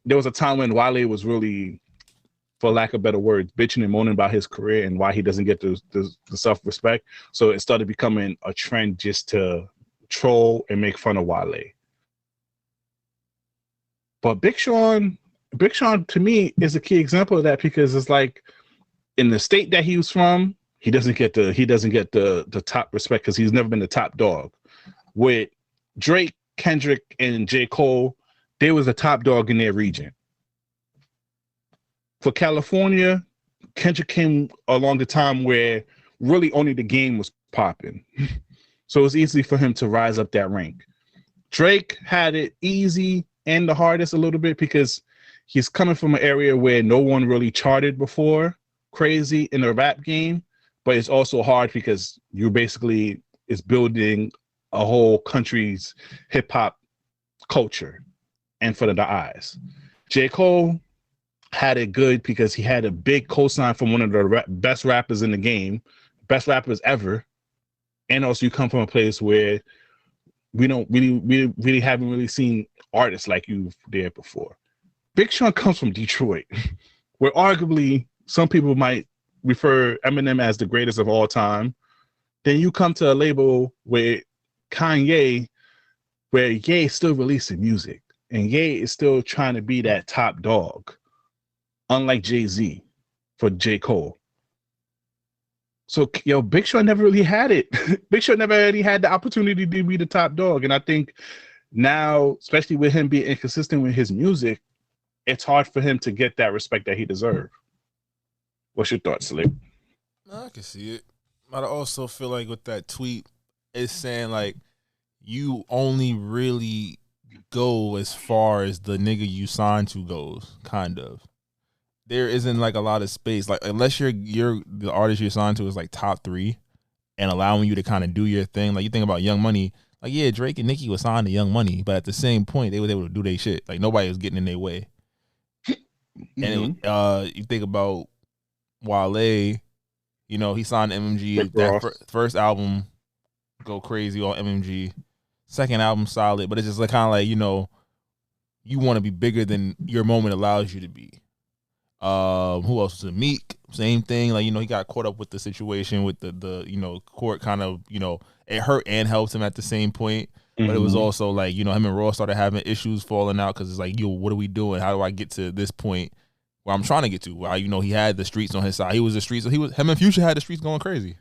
there was a time when Wale was really, for lack of better words, bitching and moaning about his career and why he doesn't get the self-respect. So it started becoming a trend just to troll and make fun of Wale. But Big Sean to me is a key example of that because it's like in the state that he was from, he doesn't get the top respect because he's never been the top dog. With Drake, Kendrick, and J. Cole, they was the top dog in their region. For California, Kendrick came along the time where really only the game was popping. So it was easy for him to rise up that rank. Drake had it easy and the hardest a little bit because he's coming from an area where no one really charted before, crazy in the rap game, but it's also hard because you basically is building a whole country's hip hop culture in front of the eyes. J. Cole had it good because he had a big cosign from one of the best rappers in the game, best rappers ever. And also you come from a place where we haven't really seen artists like you there before. Big Sean comes from Detroit, where arguably some people might refer Eminem as the greatest of all time. Then you come to a label with Kanye, where Ye is still releasing music, and Ye is still trying to be that top dog, unlike Jay-Z for J. Cole. So, Big Sean never really had it. Big Sean never really had the opportunity to be the top dog. And I think now, especially with him being inconsistent with his music, it's hard for him to get that respect that he deserves. What's your thoughts, Slick? I can see it. But I also feel like with that tweet, it's saying like you only really go as far as the nigga you signed to goes, kind of. There isn't like a lot of space, like unless you're the artist you're signed to is like top 3 and allowing you to kind of do your thing. Like you think about Young Money, like yeah, Drake and Nicki was signed to Young Money, but at the same point they were able to do their shit. Like nobody was getting in their way. Mm-hmm. And you think about Wale, you know, he signed MMG. That first album go crazy on MMG. Second album solid, but it's just like kind of like, you know, you want to be bigger than your moment allows you to be. Who else was it? Meek, same thing. Like, you know, he got caught up with the situation with the you know, court kind of, you know, it hurt and helped him at the same point. But it was also like, you know, him and Raw started having issues falling out because it's like, yo, what are we doing? How do I get to this point where I'm trying to get to? Well, you know, he had the streets on his side. He was the streets. Him and Future had the streets going crazy.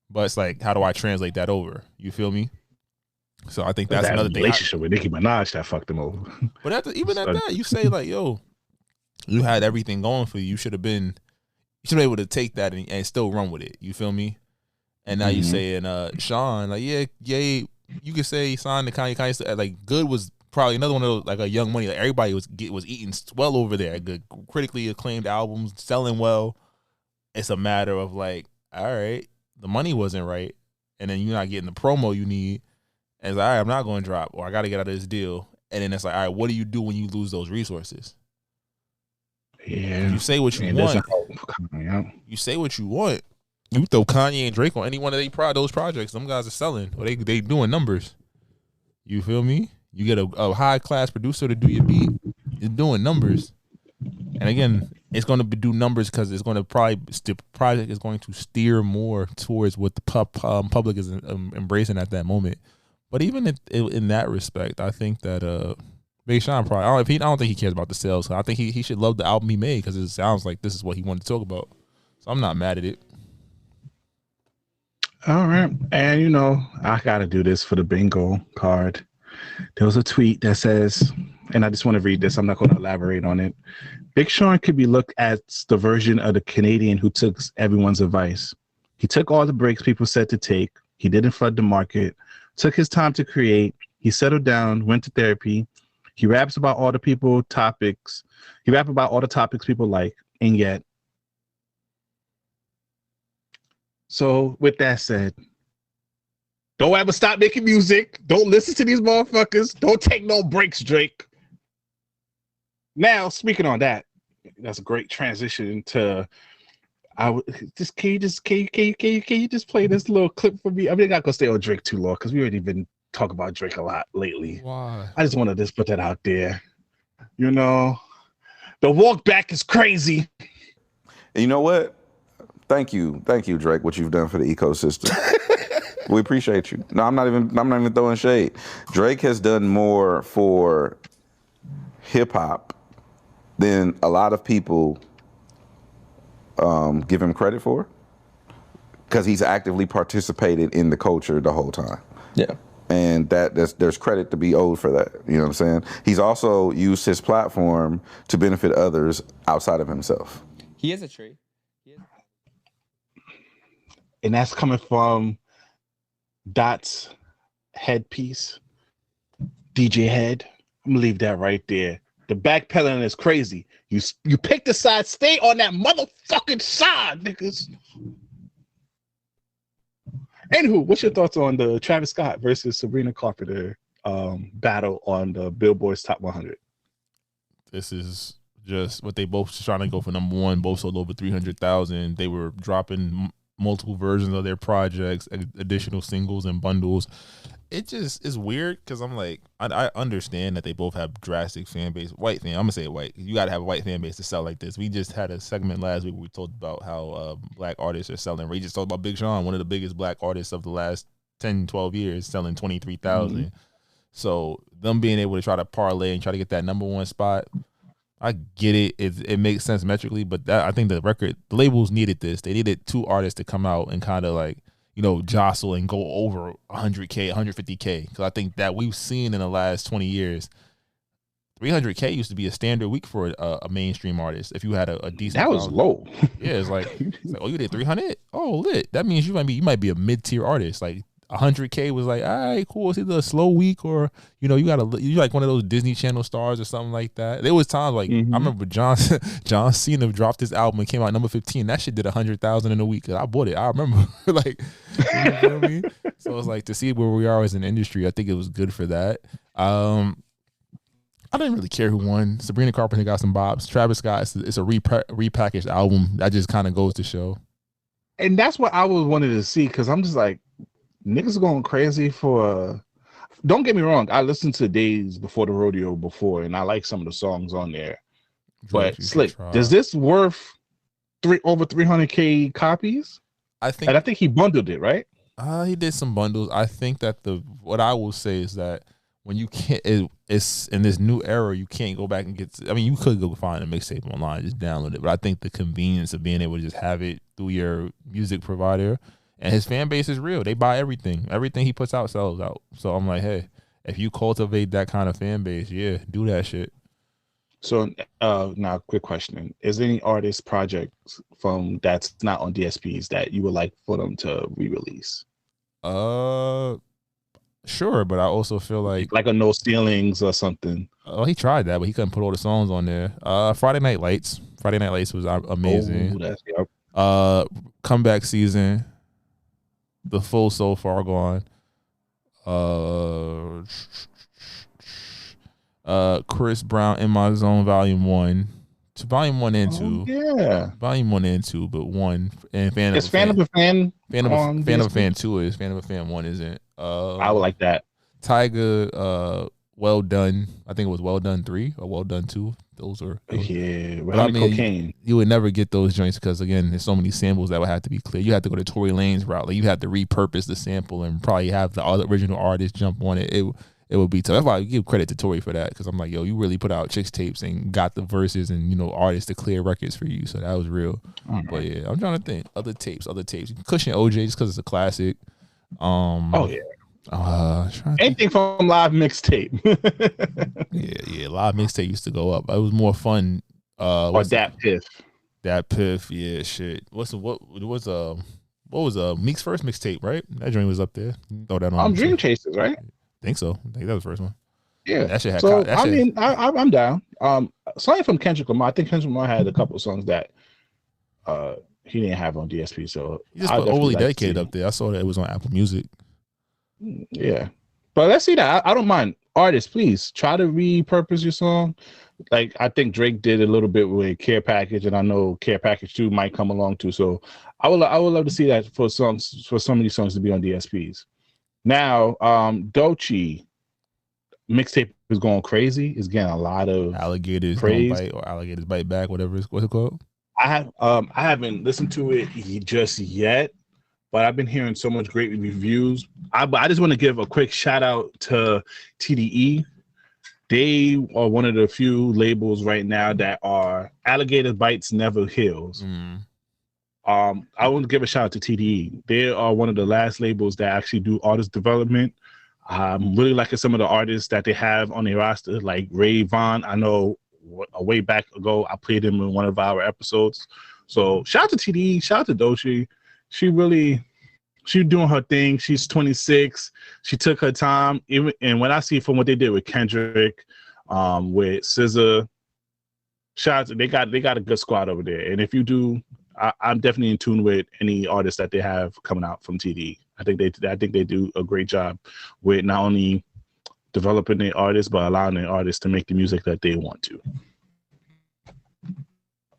But it's like, how do I translate that over? You feel me? So I think that's another thing. Relationship with Nicki Minaj that fucked him over. But even at that, you say like, yo, you had everything going for you. You should have been able to take that and still run with it. You feel me? And now you saying, Sean, like, yeah, you could say he signed to Kanye. Kanye, like, Good was probably another one of those, like a Young Money. Like everybody was eating well over there. Good, critically acclaimed albums, selling well. It's a matter of like, all right, the money wasn't right, and then you're not getting the promo you need. And it's like, all right, I'm not going to drop, or I got to get out of this deal. And then it's like, all right, what do you do when you lose those resources? Yeah, you say what you want. You say what you want. You throw Kanye and Drake on any one of those projects. Them guys are selling, or they doing numbers. You feel me? You get a high class producer to do your beat. It's doing numbers. And again, it's going to do numbers because it's going to the project is going to steer more towards what the public is embracing at that moment. But even in that respect, I think that Big Sean probably I don't think he cares about the sales. I think he should love the album he made because it sounds like this is what he wanted to talk about. So I'm not mad at it. All right. And, I got to do this for the bingo card. There was a tweet that says, and I just want to read this. I'm not going to elaborate on it. Big Sean could be looked at as the version of the Canadian who took everyone's advice. He took all the breaks people said to take. He didn't flood the market, took his time to create. He settled down, went to therapy. He raps about all the topics. He rap about all the topics people like, and yet. So with that said, don't ever stop making music. Don't listen to these motherfuckers. Don't take no breaks, Drake. Now, speaking on that, that's a great transition to. Can you just play this little clip for me? I mean, I'm not gonna stay on Drake too long because we already been talking about Drake a lot lately. Why? I just want to just put that out there. The walk back is crazy. And you know what? Thank you, Drake. What you've done for the ecosystem. We appreciate you. No, I'm not even throwing shade. Drake has done more for hip hop than a lot of people give him credit for, because he's actively participated in the culture the whole time. Yeah. And there's credit to be owed for that. You know what I'm saying? He's also used his platform to benefit others outside of himself. He is a tree. And that's coming from Dot's headpiece, DJ Head. I'm gonna leave that right there. The backpedaling is crazy. You pick the side, stay on that motherfucking side, niggas. Anywho, what's your thoughts on the Travis Scott versus Sabrina Carpenter battle on the Billboard's Top 100? This is just what they both trying to go for number one. Both sold over 300,000. They were dropping multiple versions of their projects, additional singles and bundles. It just is weird because I'm like, I understand that they both have drastic fan base. White fan, I'm gonna say white. You gotta have a white fan base to sell like this. We just had a segment last week where we talked about how black artists are selling. We just talked about Big Sean, one of the biggest black artists of the last 10, 12 years, selling 23,000. Mm-hmm. So them being able to try to parlay and try to get that number one spot, I get it. It makes sense metrically, but I think the labels needed this. They needed two artists to come out and kind of like, jostle and go over 100K, 150K. Because I think that we've seen in the last 20 years, 300K used to be a standard week for a mainstream artist. If you had a decent, that was low. Yeah, it's like, oh, you did 300? Oh, lit. That means you might be a mid tier artist. Like 100K was like, all right, cool. It's either a slow week or you like one of those Disney Channel stars or something like that. There was times like I remember John Cena dropped his album and came out number 15. That shit did 100,000 in a week. I bought it. I remember like, you feel me? So it's like to see where we are as an industry. I think it was good for that. I didn't really care who won. Sabrina Carpenter got some bops. Travis Scott, it's a repackaged album. That just kind of goes to show. And that's what I was wanting to see because I'm just like, niggas going crazy for. Don't get me wrong. I listened to Days Before the Rodeo before, and I like some of the songs on there. But Slick, is this worth over 300K copies? I think he bundled it, right? He did some bundles. I think that what I will say is that when you can't, it's in this new era, you can't go back and get. You could go find a mixtape online, just download it. But I think the convenience of being able to just have it through your music provider. And his fan base is real. They buy everything. Everything he puts out sells out. So I'm like, hey, if you cultivate that kind of fan base, yeah, do that shit. So now, quick question: is there any artist projects from that's not on DSPs that you would like for them to re-release? Sure, but I also feel like a No Ceilings or something. Oh, he tried that, but he couldn't put all the songs on there. Friday Night Lights. Friday Night Lights was amazing. Comeback Season. The Full So Far Gone. Chris Brown In My Zone Volume 1. To Volume 1 and 2. Yeah. Volume 1 and 2, but 1. And Fan of a Fan. Fan of a Fan 2 is. Fan of a Fan 1 isn't. I would like that. Tyga, Well Done. I think it was Well Done 3 or Well Done 2. Those are. Yeah. Cocaine. You would never get those joints because, again, there's so many samples that would have to be clear. You have to go to Tory Lane's route. Like, you have to repurpose the sample and probably have the other original artist jump on it. It it would be tough. That's why I give credit to Tory for that, because I'm like, yo, you really put out Chicks tapes and got the verses and, you know, artists to clear records for you. So that was real. But yeah, I'm trying to think. Other tapes. Cushion OJ, just because it's a classic. Oh yeah. Anything from live mixtape. yeah. Live mixtape used to go up. It was more fun. Or Dat Piff. Dat Piff, yeah, shit. What was Meek's first mixtape, right? That joint was up there. Throw that on. Dream Chasers, right? Think so. I think that was the first one. Yeah. That shit had. So I'm down. Something from Kendrick Lamar. I think Kendrick Lamar had a couple of songs that he didn't have on DSP. So he just put Overly Dedicated up there. I saw that it was on Apple Music. Yeah, but let's see that. I don't mind. Artists, please try to repurpose your song. Like I think Drake did a little bit with Care Package, and I know Care Package 2 might come along too. So I would love to see that for some of these songs to be on DSPs. Now, Doechii mixtape is going crazy. It's getting a lot of Alligators praise. Don't Bite or Alligators Bite Back, whatever what's it called. I haven't listened to it just yet, but I've been hearing so much great reviews. I just want to give a quick shout out to TDE. They are one of the few labels right now that are Alligator Bites Never Heals. I want to give a shout out to TDE. They are one of the last labels that actually do artist development. I'm really liking some of the artists that they have on their roster, like Ray Vaughn. I know a way back ago I played him in one of our episodes. So shout out to TDE, shout out to Doechii. She's doing her thing. She's 26. She took her time. And when I see from what they did with Kendrick, with SZA, shout out, they got a good squad over there. And if you do, I'm definitely in tune with any artists that they have coming out from TD. I think they do a great job with not only developing their artists, but allowing their artists to make the music that they want to.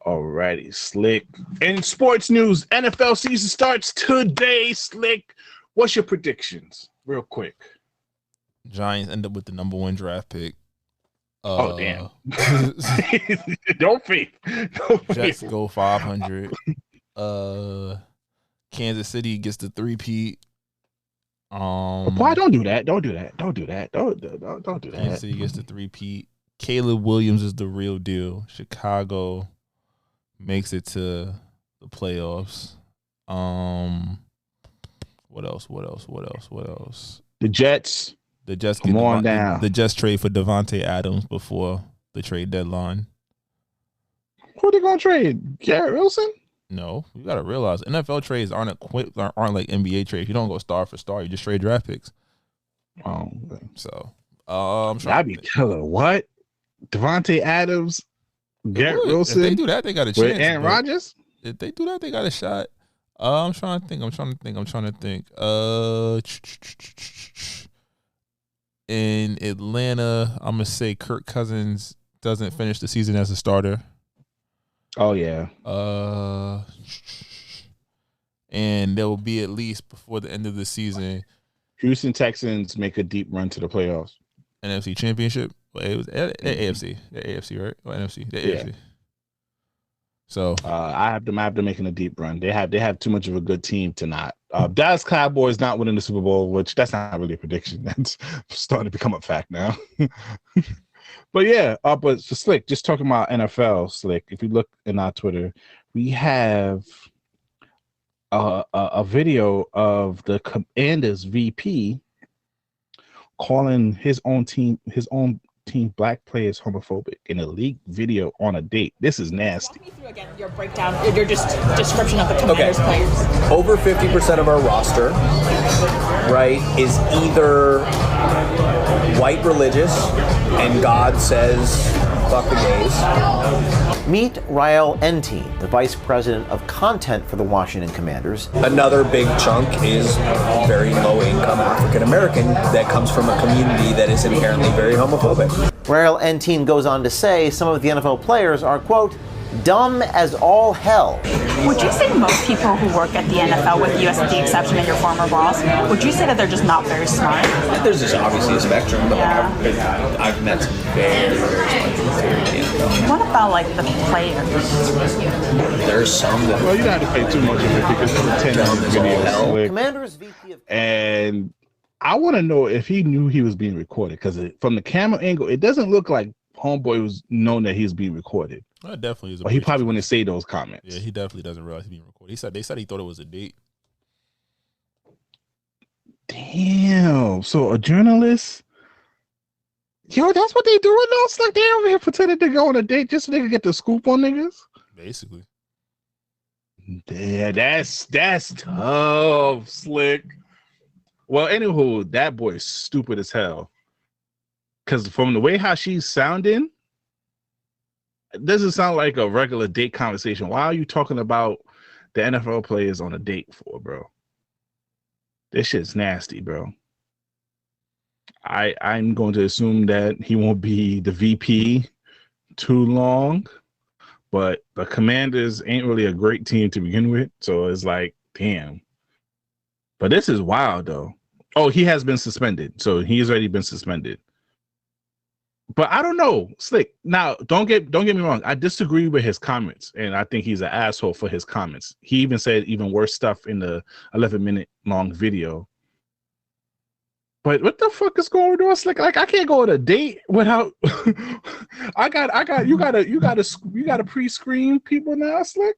Alrighty, Slick. In sports news, NFL season starts today. Slick, what's your predictions? Real quick. Giants end up with the number 1 draft pick. Oh damn! Don't faith. Jets go 500. Kansas City gets the 3-peat. Boy, don't do that. Don't do that. Don't do that. Don't do that. Kansas City gets the 3-peat. Caleb Williams is the real deal. Chicago makes it to the playoffs. What else? The Jets. Come on down. The Jets trade for Devontae Adams before the trade deadline. Who are they gonna trade? Garrett Wilson? No, you gotta realize NFL trades aren't like NBA trades. You don't go star for star. You just trade draft picks. Oh, okay. So I'm trying. I'd be killer. What? Devontae Adams, Garrett Wilson. If they do that, they got a chance. With Aaron Rodgers? If they do that, they got a shot. I'm trying to think. In Atlanta, I'm gonna say Kirk Cousins doesn't finish the season as a starter. Oh yeah. And there will be at least before the end of the season, Houston Texans make a deep run to the playoffs. NFC Championship. Well, it was AFC. The AFC, right? Or NFC? The AFC. So I have them making a deep run. They have too much of a good team to not. Dallas Cowboys not winning the Super Bowl, which that's not really a prediction. That's starting to become a fact now. But yeah, but for Slick, just talking about NFL, Slick, if you look in our Twitter, we have a video of the Commanders VP calling his own team black players homophobic in a leaked video on a date. This is nasty. Walk me through again your breakdown, your just description of the Commanders players. Over 50% of our roster, right, is either white religious and God says fuck the gays. Meet Rael Enti, the Vice President of Content for the Washington Commanders. Another big chunk is very low-income African American that comes from a community that is inherently very homophobic. Rael Enti goes on to say some of the NFL players are, quote, dumb as all hell. Would you say most people who work at the NFL, with you as the exception of your former boss, would you say that they're just not very smart? There's just obviously a spectrum, but I've met some very, very smart people here in the NFL. What about like the players? There's some that... Well, you don't have to pay too much of it because it's a 10-minute video. Commanders VP of... And I want to know if he knew he was being recorded, because from the camera angle, it doesn't look like Homeboy was known that he's being recorded. That definitely is. But he probably wouldn't say those comments. Yeah, he definitely doesn't realize he's being recorded. They said he thought it was a date. Damn. So a journalist. Yo, that's what they doing though. It's like they over here pretending to go on a date just so they can get the scoop on niggas. Basically. Yeah, that's tough, Slick. Well, anywho, that boy is stupid as hell. Cause from the way how she's sounding, it doesn't sound like a regular date conversation. Why are you talking about the NFL players on a date for, bro? This shit's nasty, bro. I'm going to assume that he won't be the VP too long, but the Commanders ain't really a great team to begin with, so it's like, damn. But this is wild, though. Oh, he has been suspended, so he's already been suspended. But I don't know, Slick. Now, don't get me wrong. I disagree with his comments, and I think he's an asshole for his comments. He even said even worse stuff in the 11-minute long video. But what the fuck is going on? Slick? Like I can't go on a date without. You gotta pre-screen people now, Slick.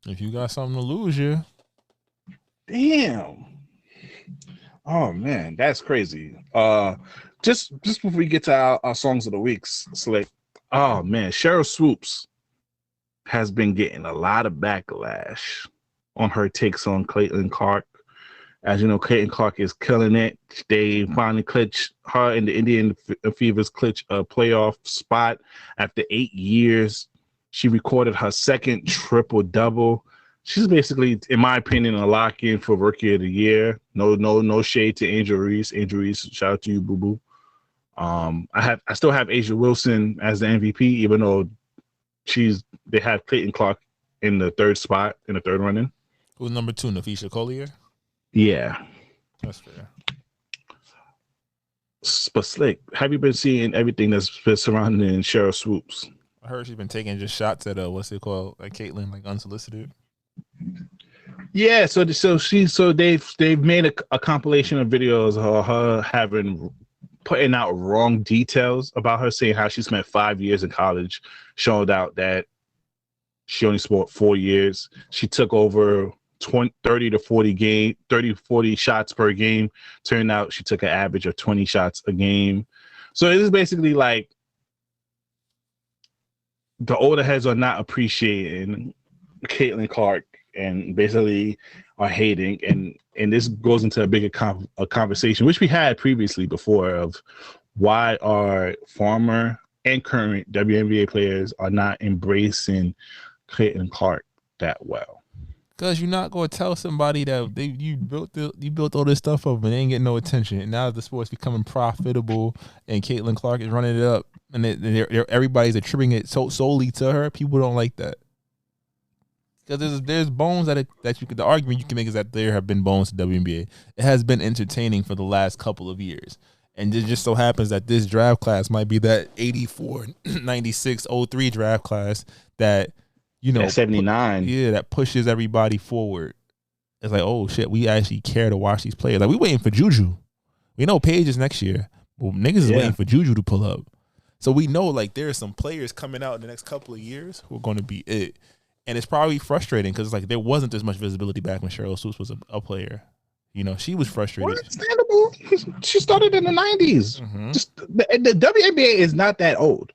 If you got something to lose, yeah. Damn. Oh man, that's crazy. Just before we get to our songs of the weeks, Slick. Oh man, Cheryl Swoops has been getting a lot of backlash on her takes on Caitlin Clark. As you know, Caitlin Clark is killing it. They finally clinched her and the Indian Fevers clinch a playoff spot after 8 years. She recorded her second triple-double. She's basically, in my opinion, a lock-in for Rookie of the Year. No shade to Angel Reese. Angel Reese, shout out to you, boo-boo. I still have Asia Wilson as the MVP, even though they have Caitlin Clark in the third spot, in the third running. Who's number 2, Nafisha Collier? Yeah. That's fair. But Slick, have you been seeing everything that's been surrounding Cheryl Swoops? I heard she's been taking just shots at what's it called, like Caitlyn, like unsolicited. Yeah, so they've made a compilation of videos of her putting out wrong details about her, saying how she spent 5 years in college, showed out that she only spent 4 years. She took over 30 to 40 shots per game. Turned out she took an average of 20 shots a game. So it is basically like the older heads are not appreciating Caitlin Clark and basically are hating. And this goes into a bigger conversation, which we had previously before, of why our former and current WNBA players are not embracing Caitlin Clark that well. Because you're not going to tell somebody that you built all this stuff up and they ain't getting no attention. And now the sport's becoming profitable and Caitlin Clark is running it up and everybody's attributing it solely to her. People don't like that. Because there's bones the argument you can make is that there have been bones to WNBA. It has been entertaining for the last couple of years. And it just so happens that this draft class might be that 84, 96, 03 draft class that, you know, 79. That pushes everybody forward. It's like, oh shit, we actually care to watch these players. Like, we waiting for Juju. We know Paige is next year. Well, niggas is waiting for Juju to pull up. So we know like there are some players coming out in the next couple of years who are going to be it. And it's probably frustrating because like there wasn't as much visibility back when Cheryl Swoops was a player. You know, she was frustrated. Understandable. She started in the 90s. Mm-hmm. Just the WNBA is not that old.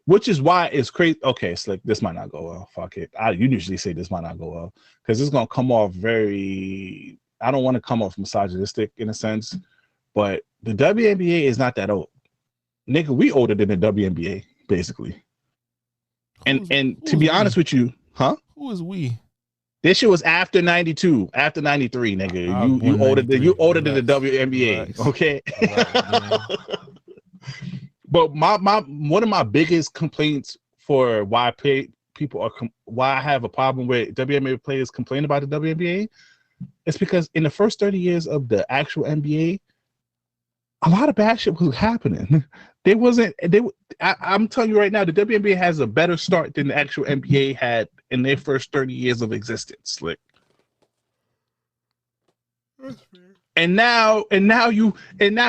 Which is why it's crazy. Okay, Slick, this might not go well. Fuck it. You usually say this might not go well because it's going to come off very, I don't want to come off misogynistic in a sense, but the WNBA is not that old. Nigga, we older than the WNBA, basically. And to be honest with you, huh? Who is we? This shit was after 92, after 93, nigga. You older than the WNBA, okay? But one of my biggest complaints for why I have a problem with WNBA players complaining about the WNBA is because in the first 30 years of the actual NBA, a lot of bad shit was happening. I'm telling you right now, the WNBA has a better start than the actual NBA had in their first 30 years of existence. Like, And now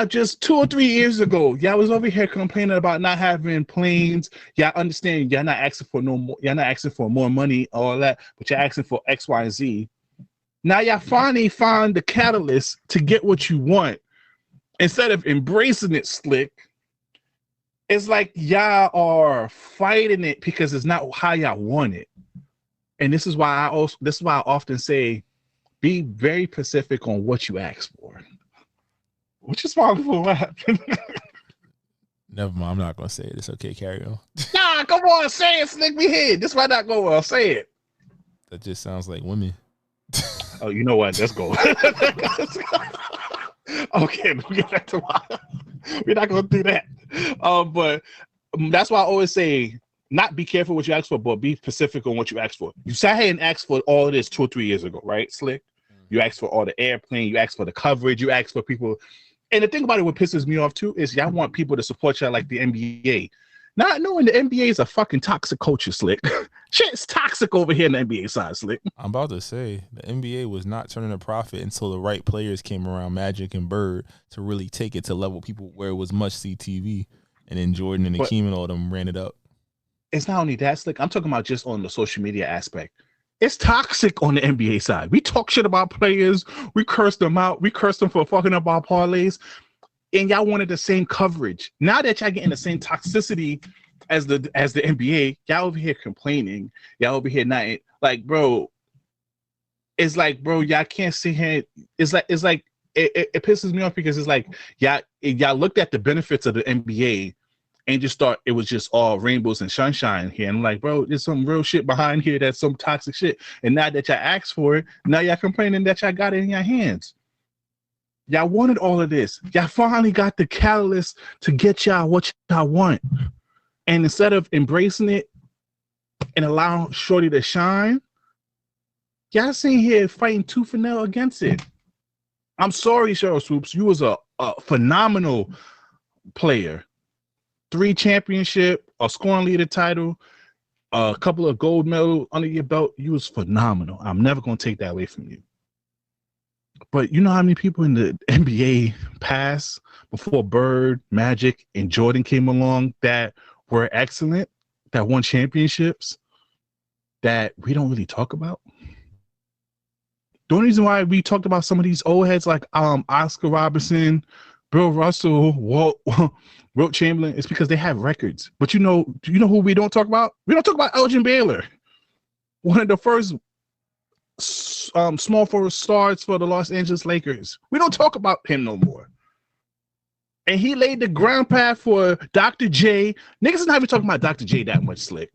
just 2 or 3 years ago, y'all was over here complaining about not having planes. Y'all understand y'all not asking for no more, y'all not asking for more money, all that, but you're asking for X, Y, and Z. Now y'all finally found the catalyst to get what you want. Instead of embracing it, Slick, it's like y'all are fighting it because it's not how y'all want it. And this is why I often say, be very specific on what you ask for. Which is why what happened. Never mind, I'm not gonna say it. It's okay, carry on. Nah, come on, say it, Slick me head. This might not go well. Say it. That just sounds like women. Oh, you know what? Let's go. Okay, we'll get back to we're not gonna do that. But that's why I always say, not be careful what you ask for, but be specific on what you ask for. You sat here and asked for all of this 2 or 3 years ago, right, Slick? You asked for all the airplane, you asked for the coverage, you asked for people. And the thing about it, what pisses me off too, is y'all want people to support y'all like the NBA. Not knowing the NBA is a fucking toxic culture, Slick. Shit's toxic over here in the NBA side, Slick. I'm about to say, the NBA was not turning a profit until the right players came around, Magic and Bird, to really take it to level people where it was must-see TV. And then Jordan and Akeem and all them ran it up. It's not only that, Slick. I'm talking about just on the social media aspect. It's toxic on the NBA side. We talk shit about players. We curse them out. We curse them for fucking up our parlays. And y'all wanted the same coverage. Now that y'all getting the same toxicity as the NBA, y'all over here complaining. Y'all over here not like, bro. It's like, bro, y'all can't sit here. It's like it pisses me off because it's like y'all looked at the benefits of the NBA and just thought it was just all rainbows and sunshine here. And I'm like, bro, there's some real shit behind here that's some toxic shit. And now that y'all asked for it, now y'all complaining that y'all got it in your hands. Y'all wanted all of this. Y'all finally got the catalyst to get y'all what y'all want. And instead of embracing it and allowing Shorty to shine, y'all sitting here fighting tooth and nail against it. I'm sorry, Cheryl Swoops. You was a phenomenal player. 3 championship, a scoring leader title, a couple of gold medals under your belt. You was phenomenal. I'm never going to take that away from you. But you know how many people in the NBA past, before Bird, Magic, and Jordan came along that were excellent, that won championships, that we don't really talk about? The only reason why we talked about some of these old heads like Oscar Robertson, Bill Russell, Wilt Chamberlain, is because they have records. But do you know who we don't talk about? We don't talk about Elgin Baylor, one of the first small forward stars for the Los Angeles Lakers. We don't talk about him no more. And he laid the ground path for Dr. J. Niggas is not even talking about Dr. J that much, Slick.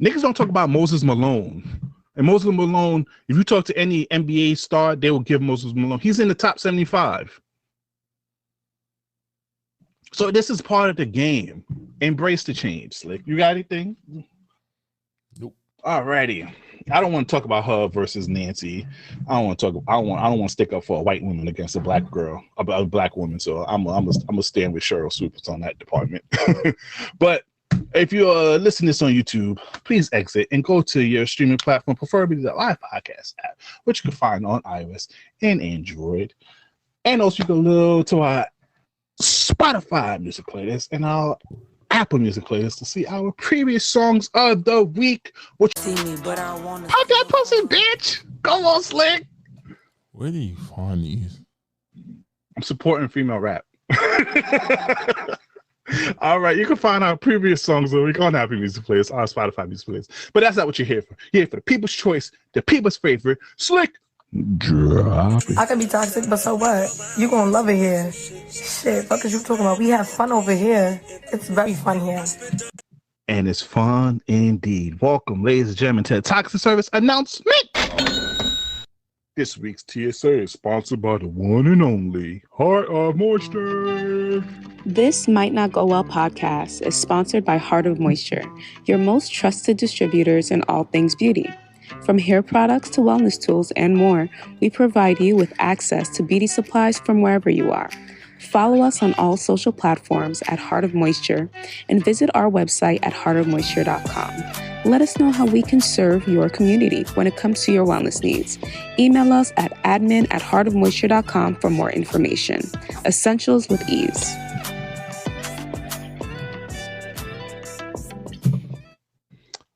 Niggas don't talk about Moses Malone. And Moses Malone, if you talk to any NBA star, they will give Moses Malone. He's in the top 75. So this is part of the game. Embrace the change, Slick. You got anything? Nope. Alrighty. I don't want to talk about her versus Nancy. I don't want to stick up for a white woman against a black girl, a black woman. So I'm gonna stand with Cheryl Swoops on that department. But if you're listening to this on YouTube, please exit and go to your streaming platform, preferably the live podcast app, which you can find on iOS and Android. And also you can go to our Spotify music playlist and our Apple Music playlist to see our previous songs of the week. Which pop that pussy, bitch! Go on, Slick. Where do you find these? I'm supporting female rap. All right, you can find our previous songs of the week on Apple Music playlist, our Spotify Music playlist. But that's not what you're here for. You're here for the people's choice, the people's favorite, Slick. Drop it. I can be toxic, but so what? You gonna love it here. Shit, fuck is you talking about? We have fun over here. It's very fun here. And it's fun indeed. Welcome, ladies and gentlemen, to the Toxic Service announcement. This week's TSA is sponsored by the one and only Heart of Moisture. This Might Not Go Well podcast is sponsored by Heart of Moisture, your most trusted distributors in all things beauty. From hair products to wellness tools and more, we provide you with access to beauty supplies from wherever you are. Follow us on all social platforms at Heart of Moisture and visit our website at heartofmoisture.com. Let us know how we can serve your community when it comes to your wellness needs. Email us at admin@heartofmoisture.com for more information. Essentials with ease.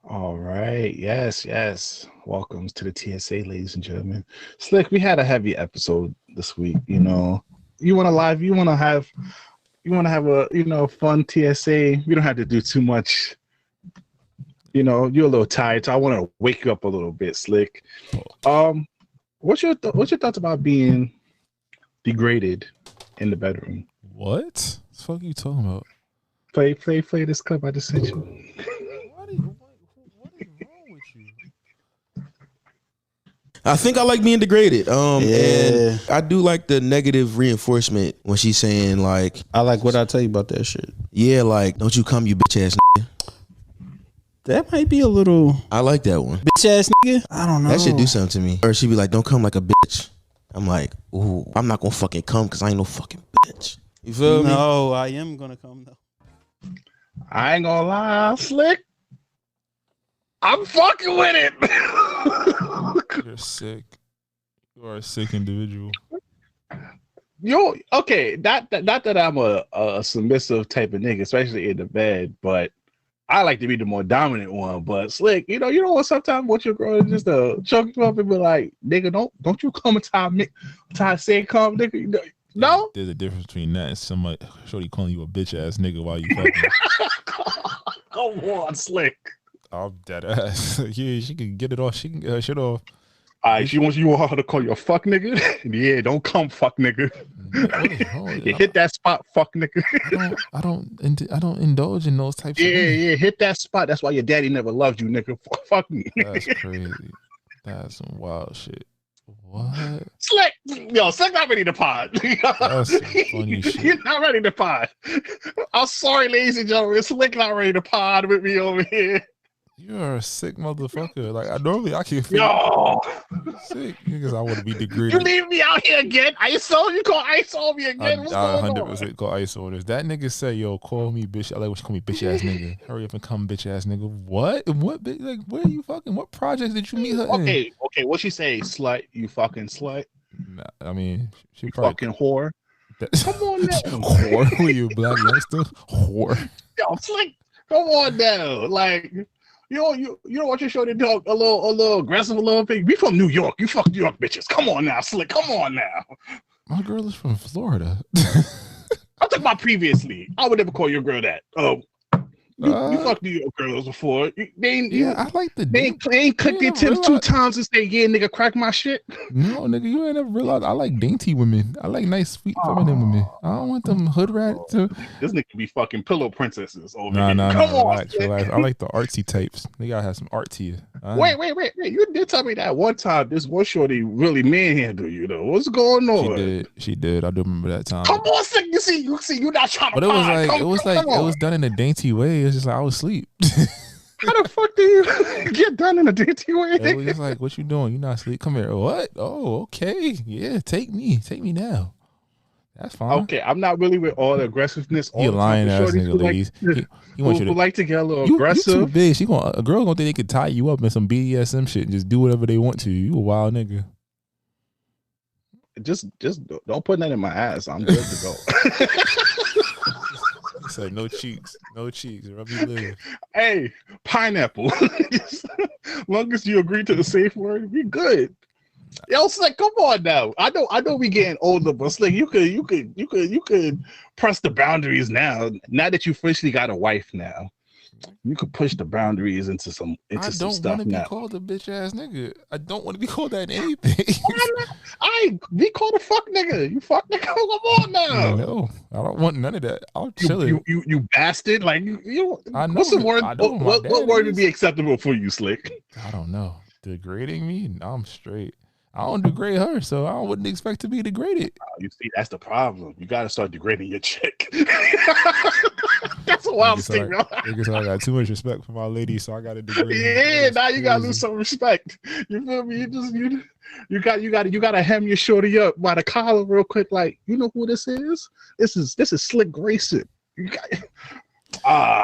All right. Yes. Welcome to the TSA, ladies and gentlemen. Slick, we had a heavy episode this week. You know, you want to have a fun TSA. We don't have to do too much. You know, you're a little tired, so I want to wake you up a little bit, Slick. What's your thoughts about being degraded in the bedroom? What the fuck are you talking about? Play this clip I just sent you. What is wrong with you? I think I like being degraded. And I do like the negative reinforcement when she's saying like, I like what I tell you about that shit. Yeah, like, don't you come, you bitch ass nigga. That might be a little. I like that one. Bitch ass nigga. I don't know. That should do something to me. Or she'd be like, don't come like a bitch. I'm like, ooh, I'm not gonna fucking come because I ain't no fucking bitch. You feel me? No, I am gonna come though. I ain't gonna lie, Slick. I'm fucking with it. You're sick. You are a sick individual. Yo, okay, not that I'm a submissive type of nigga, especially in the bed, but I like to be the more dominant one. But Slick, you know what? Sometimes want your girl to just choke you up and be like, nigga, don't you come until I say come, nigga. No, there's a difference between that and somebody shorty calling you a bitch ass nigga while you fucking. Come on, Slick. I'm dead ass. Yeah, she can get it off. She can get her shit off. All right, she wants you her to call you a fuck nigga. Yeah, don't come fuck nigga. You hit that spot, fuck nigga. I don't indulge in those types. Yeah, hit that spot. That's why your daddy never loved you, nigga. Fuck me. That's crazy. That's some wild shit. What? Slick, Slick not ready to pod. That's some funny shit. You're not ready to pod. I'm sorry, ladies and gentlemen. Slick not ready to pod with me over here. You're a sick motherfucker. Like I can feel sick because I want to be degraded. You leave me out here again. ISO, you call ISO me again. What's going on? 100% call ISO on this. That nigga say, yo, call me bitch. I like what you call me bitch ass nigga. Hurry up and come bitch ass nigga. What bitch? Like where are you fucking? What projects did you meet her in? Okay, what she say? Slut, you fucking slut. Nah, I mean, she you probably fucking whore. Come on now. Whore? Who you, black youngster? Whore. Yo, Slick, come on now. Like you don't want your show to talk a little aggressive, a little bit. We from New York. You fuck New York bitches. Come on now, Slick. Come on now. My girl is from Florida. I'm talking about previously. I would never call your girl that. You fucked New York girls before. I like the. They ain't clicked their tips 2 times and say, "Yeah, nigga, crack my shit." No, nigga, you ain't never realized I like dainty women. I like nice, sweet, feminine women. I don't want them hood rat to. This nigga be fucking pillow princesses over here. Come on, relax. I like the artsy types. They gotta have some art to you. Wait. You did tell me that one time. This one shorty really manhandled you though. What's going on? She did. I do remember that time. Come on, Slick. You see, you not trying to. But it was done in a dainty way. It's just like I was asleep. How the fuck do you get done in a dainty way? It was just like, what you doing? You not asleep? Come here. What? Oh, okay. Yeah, take me now. That's fine. Okay, I'm not really with all the aggressiveness. You lying ass nigga, ladies. He wants you to like to get a little aggressive. You too big. A girl gonna think they could tie you up in some BDSM shit and just do whatever they want to. You a wild nigga. Just don't put that in my ass. I'm good to go. It's like no cheeks. Rub your lips. Hey, pineapple. As long as you agree to the safe word, we good. Yo, Slick, come on now. I know we getting older, but Slick, you could press the boundaries now. Now that you officially got a wife now, you could push the boundaries into some stuff now. I don't want to be called a bitch ass nigga. I don't want to be called that in anything. Be called a fuck nigga. You fuck nigga. Come on now. No, I don't want none of that. I'll chill it. You bastard. Like you. I know. What's the word? What word would be acceptable for you, Slick? I don't know. Degrading me? No, I'm straight. I don't degrade her, so I wouldn't expect to be degraded. You see, that's the problem. You got to start degrading your chick. That's a wild statement. I got too much respect for my lady, so I got to degrade. Yeah, now you gotta lose some respect. You feel me? You gotta hem your shorty up by the collar real quick. Like, you know who this is? This is Slick Grayson.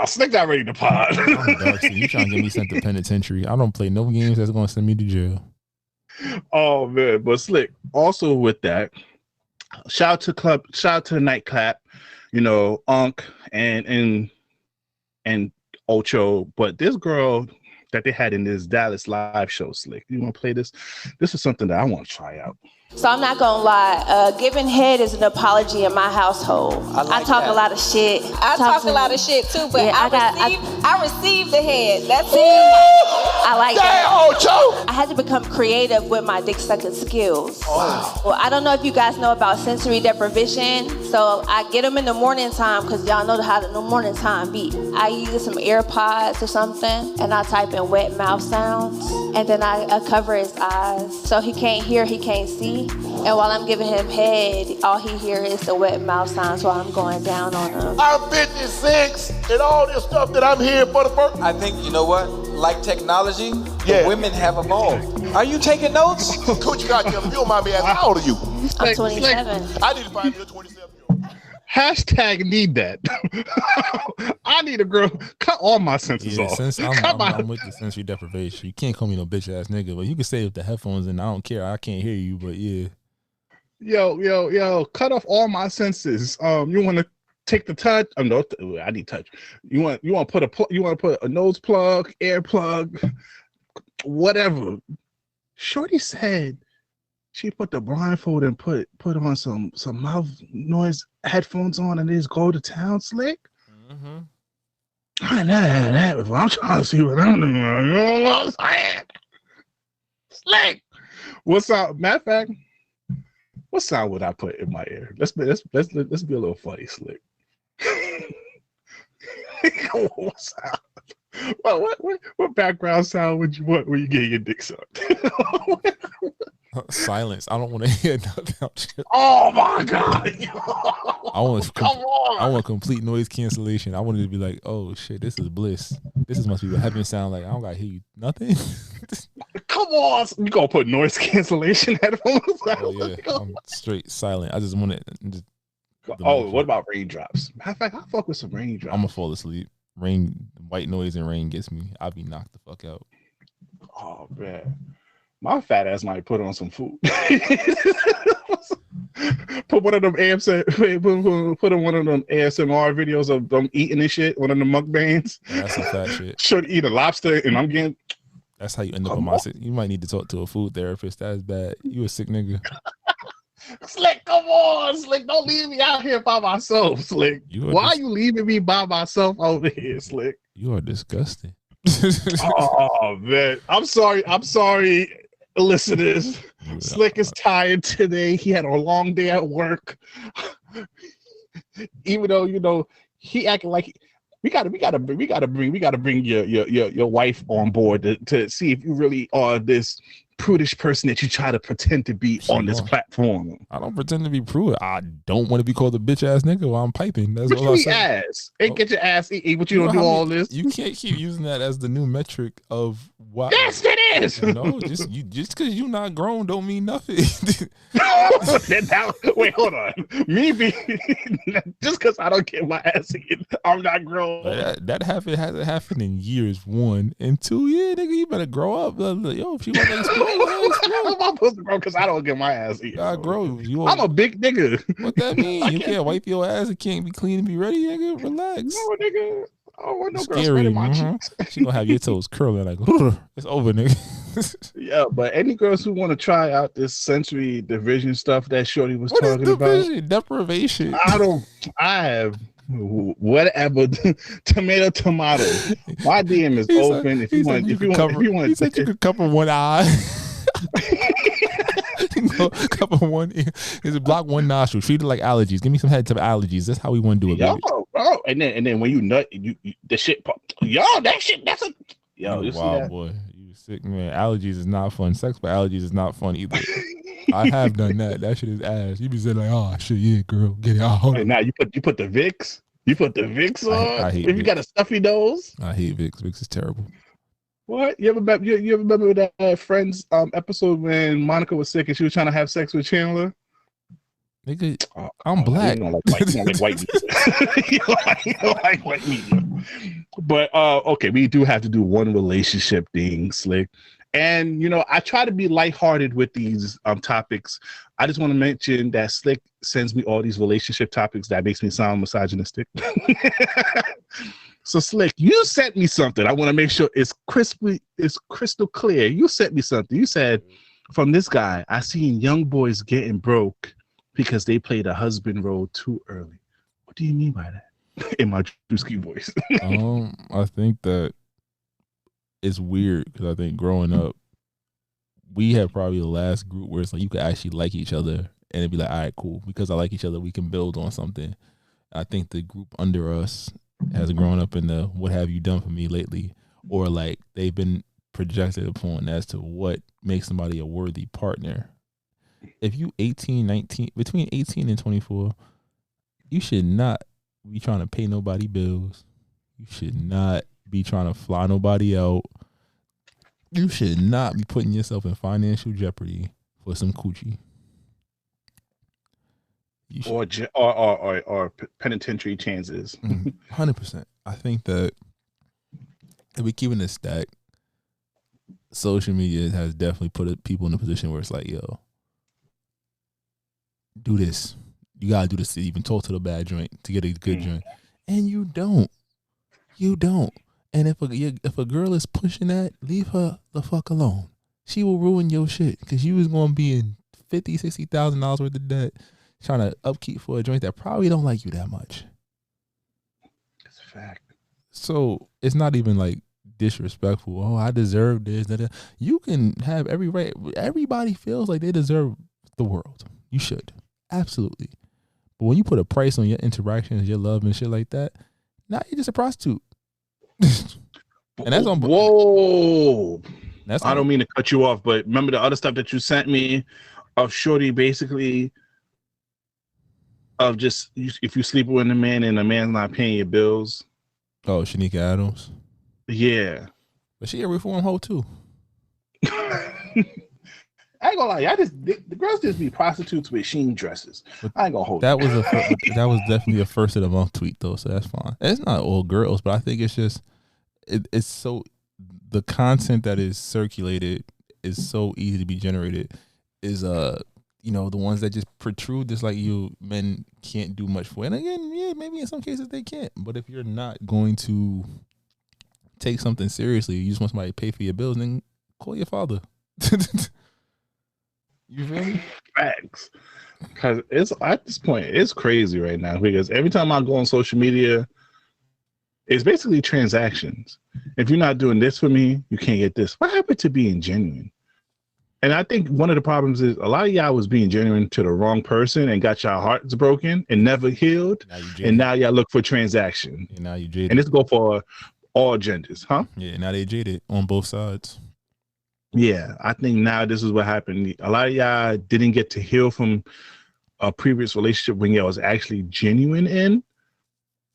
Slick not ready to pod. I'm dark, so you trying to get me sent to penitentiary? I don't play no games that's gonna send me to jail. Oh man, but Slick. Also with that, shout out to the nightclap. You know, Unk and Ocho, but this girl that they had in this Dallas live show, Slick. You want to play this? This is something that I want to try out. So I'm not gonna lie, giving head is an apology in my household. I talk a lot of shit. I talk a lot of shit too, but Yeah, I received the head. That's it. I like that. Ocho! I had to become creative with my dick sucking skills. Wow. Well, I don't know if you guys know about sensory deprivation, so I get them in the morning time because y'all know how the morning time be. I use some AirPods or something, and I type in wet mouth sounds, and then I cover his eyes so he can't hear, he can't see. And while I'm giving him head, all he hears is the wet mouth sounds while I'm going down on him. I'm 56 and all this stuff that I'm hearing for the first. I think, you know what? Like technology, the women have evolved. Are you taking notes? Coochie goddamn, if you don't mind me asking, how old are you? I'm 27. I need to find you a 27. Hashtag need that. I need a girl. Cut all my senses off. I'm with the sensory deprivation. You can't call me no bitch ass nigga, but you can say with the headphones and I don't care. I can't hear you, but yeah. Yo, cut off all my senses. You want to take the touch? No, I need touch. You want to put a nose plug, ear plug, whatever. Shorty said she put the blindfold and put on some mouth noise headphones on and just go to town, Slick. Mm-hmm. I never had that before. I'm trying to see what I'm doing. You know what I'm saying? Slick. What's up? Matter of fact, what sound would I put in my ear? Let's be a little funny, Slick. What sound? What background sound would you want when you get your dick sucked? Silence. I don't want to hear nothing. Oh my god! I want complete noise cancellation. I wanted to be like, oh shit, this is bliss. This must be what heaven sound like. I don't gotta hear you nothing. Come on, you gonna put noise cancellation headphones? Oh yeah, I'm straight silent. I just want it. What about raindrops? Matter of fact, I fuck with some raindrops. I'm gonna fall asleep. White noise and rain gets me. I'll be knocked the fuck out. Oh man. My fat ass might put on some food. Put one of them put on one of them ASMR videos of them eating and shit. One of them mukbangs. Yeah, that's some fat shit. Should eat a lobster, and I'm getting. That's how you end up on my sick. You might need to talk to a food therapist. That's bad. You a sick nigga. Slick, come on, Slick. Don't leave me out here by myself, Slick. Why are you leaving me by myself over here, Slick? You are disgusting. Oh man, I'm sorry, listeners. Slick is tired today. He had a long day at work. Even though he acting like we gotta bring your wife on board to see if you really are this prudish person that you try to pretend to be on this platform. I don't pretend to be prude. I don't want to be called a bitch ass nigga while I'm piping. That's what I say. Ass. Hey, get your ass eat, but you don't do all this. You can't keep using that as the new metric of what. Yes, it is. No, just because you're not grown don't mean nothing. Wait, hold on. Me being just because I don't get my ass eaten, I'm not grown. That hasn't happened in years 1 and 2. Yeah, nigga, you better grow up. Yo, if you want to explode. I'm supposed to grow because I don't get my ass eaten. God, grow. I'm a big nigga. What that mean? You can't wipe your ass. It can't be clean and be ready, nigga. Relax. No, nigga. I don't want no girl scary. spreading my cheeks. She gonna have your toes curling like it's over, nigga. Yeah, but any girls who want to try out this sensory division stuff that Shorty was talking about, deprivation. I have whatever. tomato. My DM is open. If you want, he said you could cover one eye. Cover one ear. Is it block one nostril? Treat it like allergies. Give me some head to allergies. That's how we want to do it, baby. Bro. And then when you nut, you the shit. Yo, that shit. That's a yo. You wow, boy. You sick man. Allergies is not fun. Sex for allergies is not fun either. I have done that. That shit is ass. You be saying like, oh shit, yeah, girl, get it out. And now you put the Vicks. You put the Vicks on? I hate if you Vicks. got a stuffy nose? I hate Vicks. Vicks is terrible. What? You ever remember that Friends episode when Monica was sick and she was trying to have sex with Chandler? Nigga, I'm black. You don't like white media. you don't like white media. But okay, we do have to do one relationship thing, Slick. And I try to be lighthearted with these topics. I just want to mention that Slick sends me all these relationship topics that makes me sound misogynistic. So Slick, you sent me something. I want to make sure it's crystal clear. You sent me something. You said, from this guy, I seen young boys getting broke because they played a husband role too early. What do you mean by that? In my Drewski voice. I think that it's weird because I think growing up, we had probably the last group where it's like you could actually like each other and it'd be like, all right, cool. Because I like each other, we can build on something. I think the group under us has grown up in the what have you done for me lately, or like they've been projected upon as to what makes somebody a worthy partner. If you 18, 19, between 18 and 24, you should not be trying to pay nobody bills. You should not be trying to fly nobody out. You should not be putting yourself in financial jeopardy for some coochie. Or penitentiary chances. 100%. I think that if we keep it a stack, social media has definitely put people in a position where it's like, yo, do this. You gotta do this to even talk to the bad joint to get a good joint, and you don't. And if a girl is pushing that, leave her the fuck alone. She will ruin your shit because you was gonna be in $50,000-$60,000 worth of debt trying to upkeep for a joint that probably don't like you that much. That's a fact. So it's not even like disrespectful. Oh, I deserve this. That. You can have every right. Everybody feels like they deserve the world. You should. Absolutely. But when you put a price on your interactions, your love and shit like that, now you're just a prostitute. And that's on. Whoa. I don't mean to cut you off, but remember the other stuff that you sent me of Shorty basically of just if you sleep with a man and the man's not paying your bills. Oh, Shanika Adams. Yeah. But she a reform hoe too. I ain't gonna lie, the girls just be prostitutes with sheen dresses. I ain't gonna hold that. That was definitely a first of the month tweet though, so that's fine. It's not all girls, but I think it's just it's so the content that is circulated is so easy to be generated. Is the ones that just protrude just like you men can't do much for. And again, yeah, maybe in some cases they can't. But if you're not going to take something seriously, you just want somebody to pay for your bills, then call your father. You feel me? Facts. Because it's at this point, it's crazy right now because every time I go on social media, it's basically transactions. If you're not doing this for me, you can't get this. What happened to being genuine? And I think one of the problems is a lot of y'all was being genuine to the wrong person and got y'all hearts broken and never healed. And now y'all look for transaction. And now you jaded. And this go for all genders, huh? Yeah, now they jaded on both sides. Yeah, I think now this is what happened. A lot of y'all didn't get to heal from a previous relationship when y'all was actually genuine in.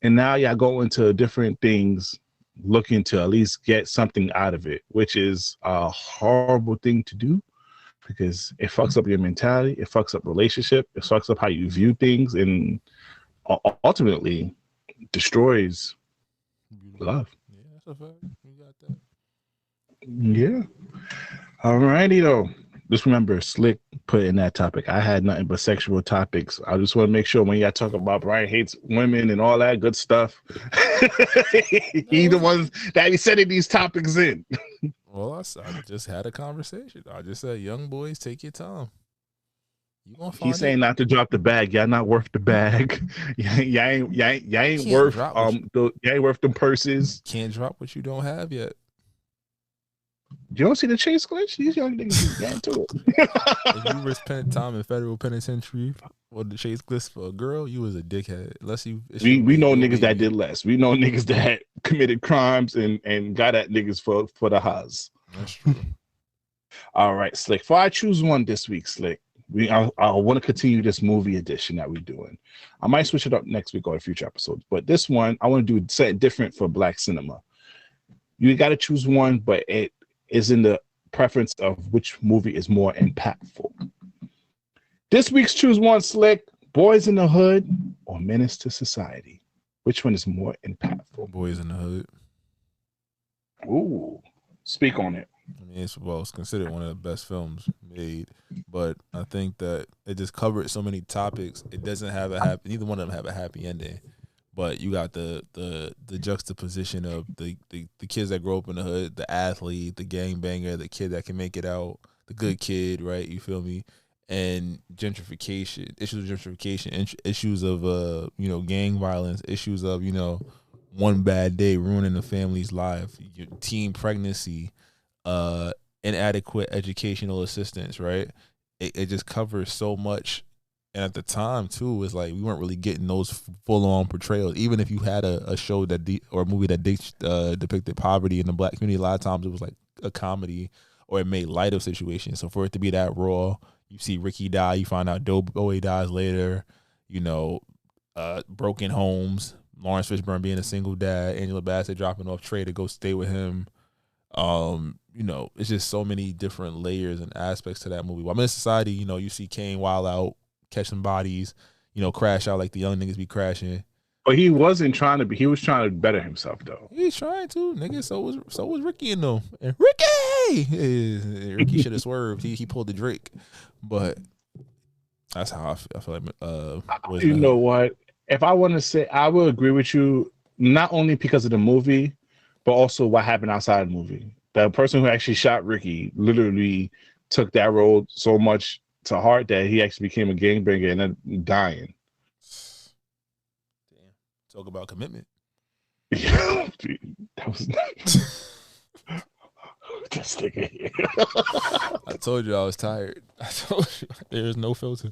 And now y'all go into different things looking to at least get something out of it, which is a horrible thing to do because it fucks up your mentality, it fucks up relationship, it fucks up how you view things, and ultimately destroys love. Yeah, that's a fact. You got that. Yeah. All righty though. Just remember, Slick put in that topic. I had nothing but sexual topics. I just want to make sure when y'all talk about Brian hates women and all that good stuff, he the ones that be sending these topics in. Well, I just had a conversation. I just said, young boys, take your time. You gonna find He's saying not to drop the bag. Y'all not worth the bag. Y'all ain't worth y'all ain't worth them purses. Can't drop what you don't have yet. You don't see the chase glitch? These young niggas get into it. If you were spending time in federal penitentiary or the chase glitch for a girl, you was a dickhead. Unless you, we know niggas that did less. We know niggas that committed crimes and got at niggas for the Haas. That's true. All right, Slick. Before I choose one this week, Slick, I want to continue this movie edition that we're doing. I might switch it up next week or a future episodes, but this one I want to do something different for Black cinema. You got to choose one, but it is in the preference of which movie is more impactful. This week's choose one, Slick. Boys in the Hood or Menace to Society? Which one is more impactful? Boys in the Hood. Ooh, speak on it. I mean, it's considered one of the best films made, but I think that it just covered so many topics. It doesn't have neither one of them have a happy ending, but you got the juxtaposition of the kids that grow up in the hood, the athlete, the gangbanger, the kid that can make it out, the good kid, right? You feel me? And gentrification, issues of gentrification, issues of gang violence, issues of one bad day ruining a family's life, teen pregnancy, inadequate educational assistance, right? It just covers so much, and at the time too, it's like we weren't really getting those full on portrayals. Even if you had a show or a movie that depicted poverty in the Black community, a lot of times it was like a comedy or it made light of situations. So for it to be that raw. You see Ricky die, you find out Doughboy dies later, broken homes, Lawrence Fishburne being a single dad, Angela Bassett dropping off Trey to go stay with him. It's just so many different layers and aspects to that movie. While in society, you see Kane wild out, catch some bodies, crash out like the young niggas be crashing. But he wasn't trying to be. He was trying to better himself, though. He's trying to, nigga. So was Ricky and them. And Ricky should have swerved. He pulled the Drake, but that's how I feel like. You know what? If I want to say, I will agree with you. Not only because of the movie, but also what happened outside the movie. The person who actually shot Ricky literally took that role so much to heart that he actually became a gangbanger and then dying. Talk about commitment. Yeah, that was this nigga here. I told you I was tired. I told you there's no filter.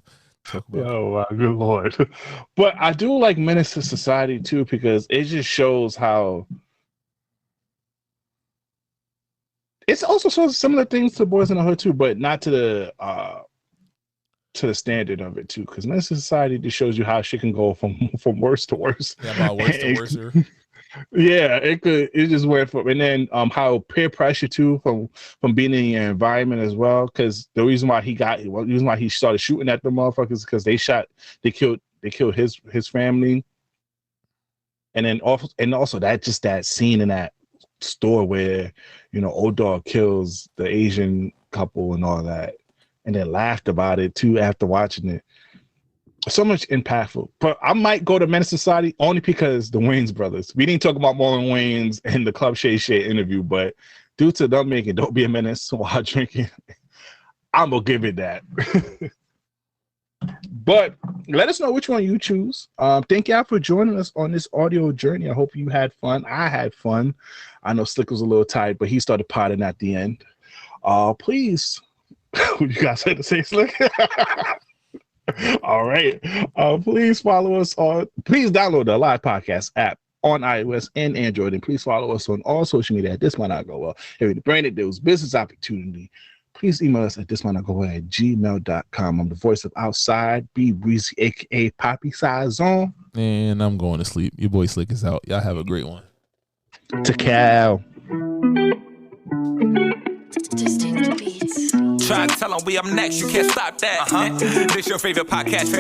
Oh my good lord! But I do like Menace to Society too because it just shows how it's also shows similar things to Boys in the Hood too, but not to the standard of it too, because Menace to Society just shows you how shit can go from worse to worse. Yeah, about worse to worser. Yeah, it just went from, and then how peer pressure too from being in your environment as well, because the reason why he started shooting at the motherfuckers because they killed his family, and then also that scene in that store where old dog kills the Asian couple and all that. And then laughed about it too after watching it. So much impactful. But I might go to Menace Society only because the Wayans brothers. We didn't talk about Marlon Wayans in the Club Shay Shay interview, but due to them making Don't Be a Menace while drinking, I'm gonna give it that. But let us know which one you choose. Thank y'all for joining us on this audio journey. I hope you had fun. I had fun. I know Slick was a little tired, but he started potting at the end. Please. What you guys had to say, Slick? All right. Please follow us please download the Live Podcast app on iOS and Android, and please follow us on all social media at This Might Not Go Well. If the branded deals, business opportunity, please email us at thismightnotgowell@gmail.com. I'm the voice of Outside, B Breezy, aka Poppy Size Zone. And I'm going to sleep. Your boy Slick is out. Y'all have a great one. To Cal. Distinct beats. Try to tell them we up next, you can't stop that. This your favorite podcast.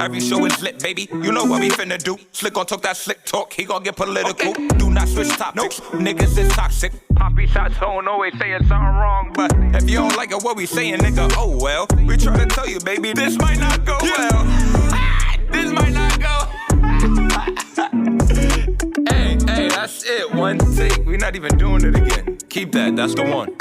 Every show is lit, baby. You know what we finna do. Slick gon' talk that slick talk, he gon' get political. Okay. Do not switch topics, niggas is toxic. Poppy shots don't always saying something wrong, but if you don't like it, what we saying, nigga, oh well. We try to tell you, baby, this might not go well. This might not go. Hey, that's it. One take. We're not even doing it again. Keep that. That's the one.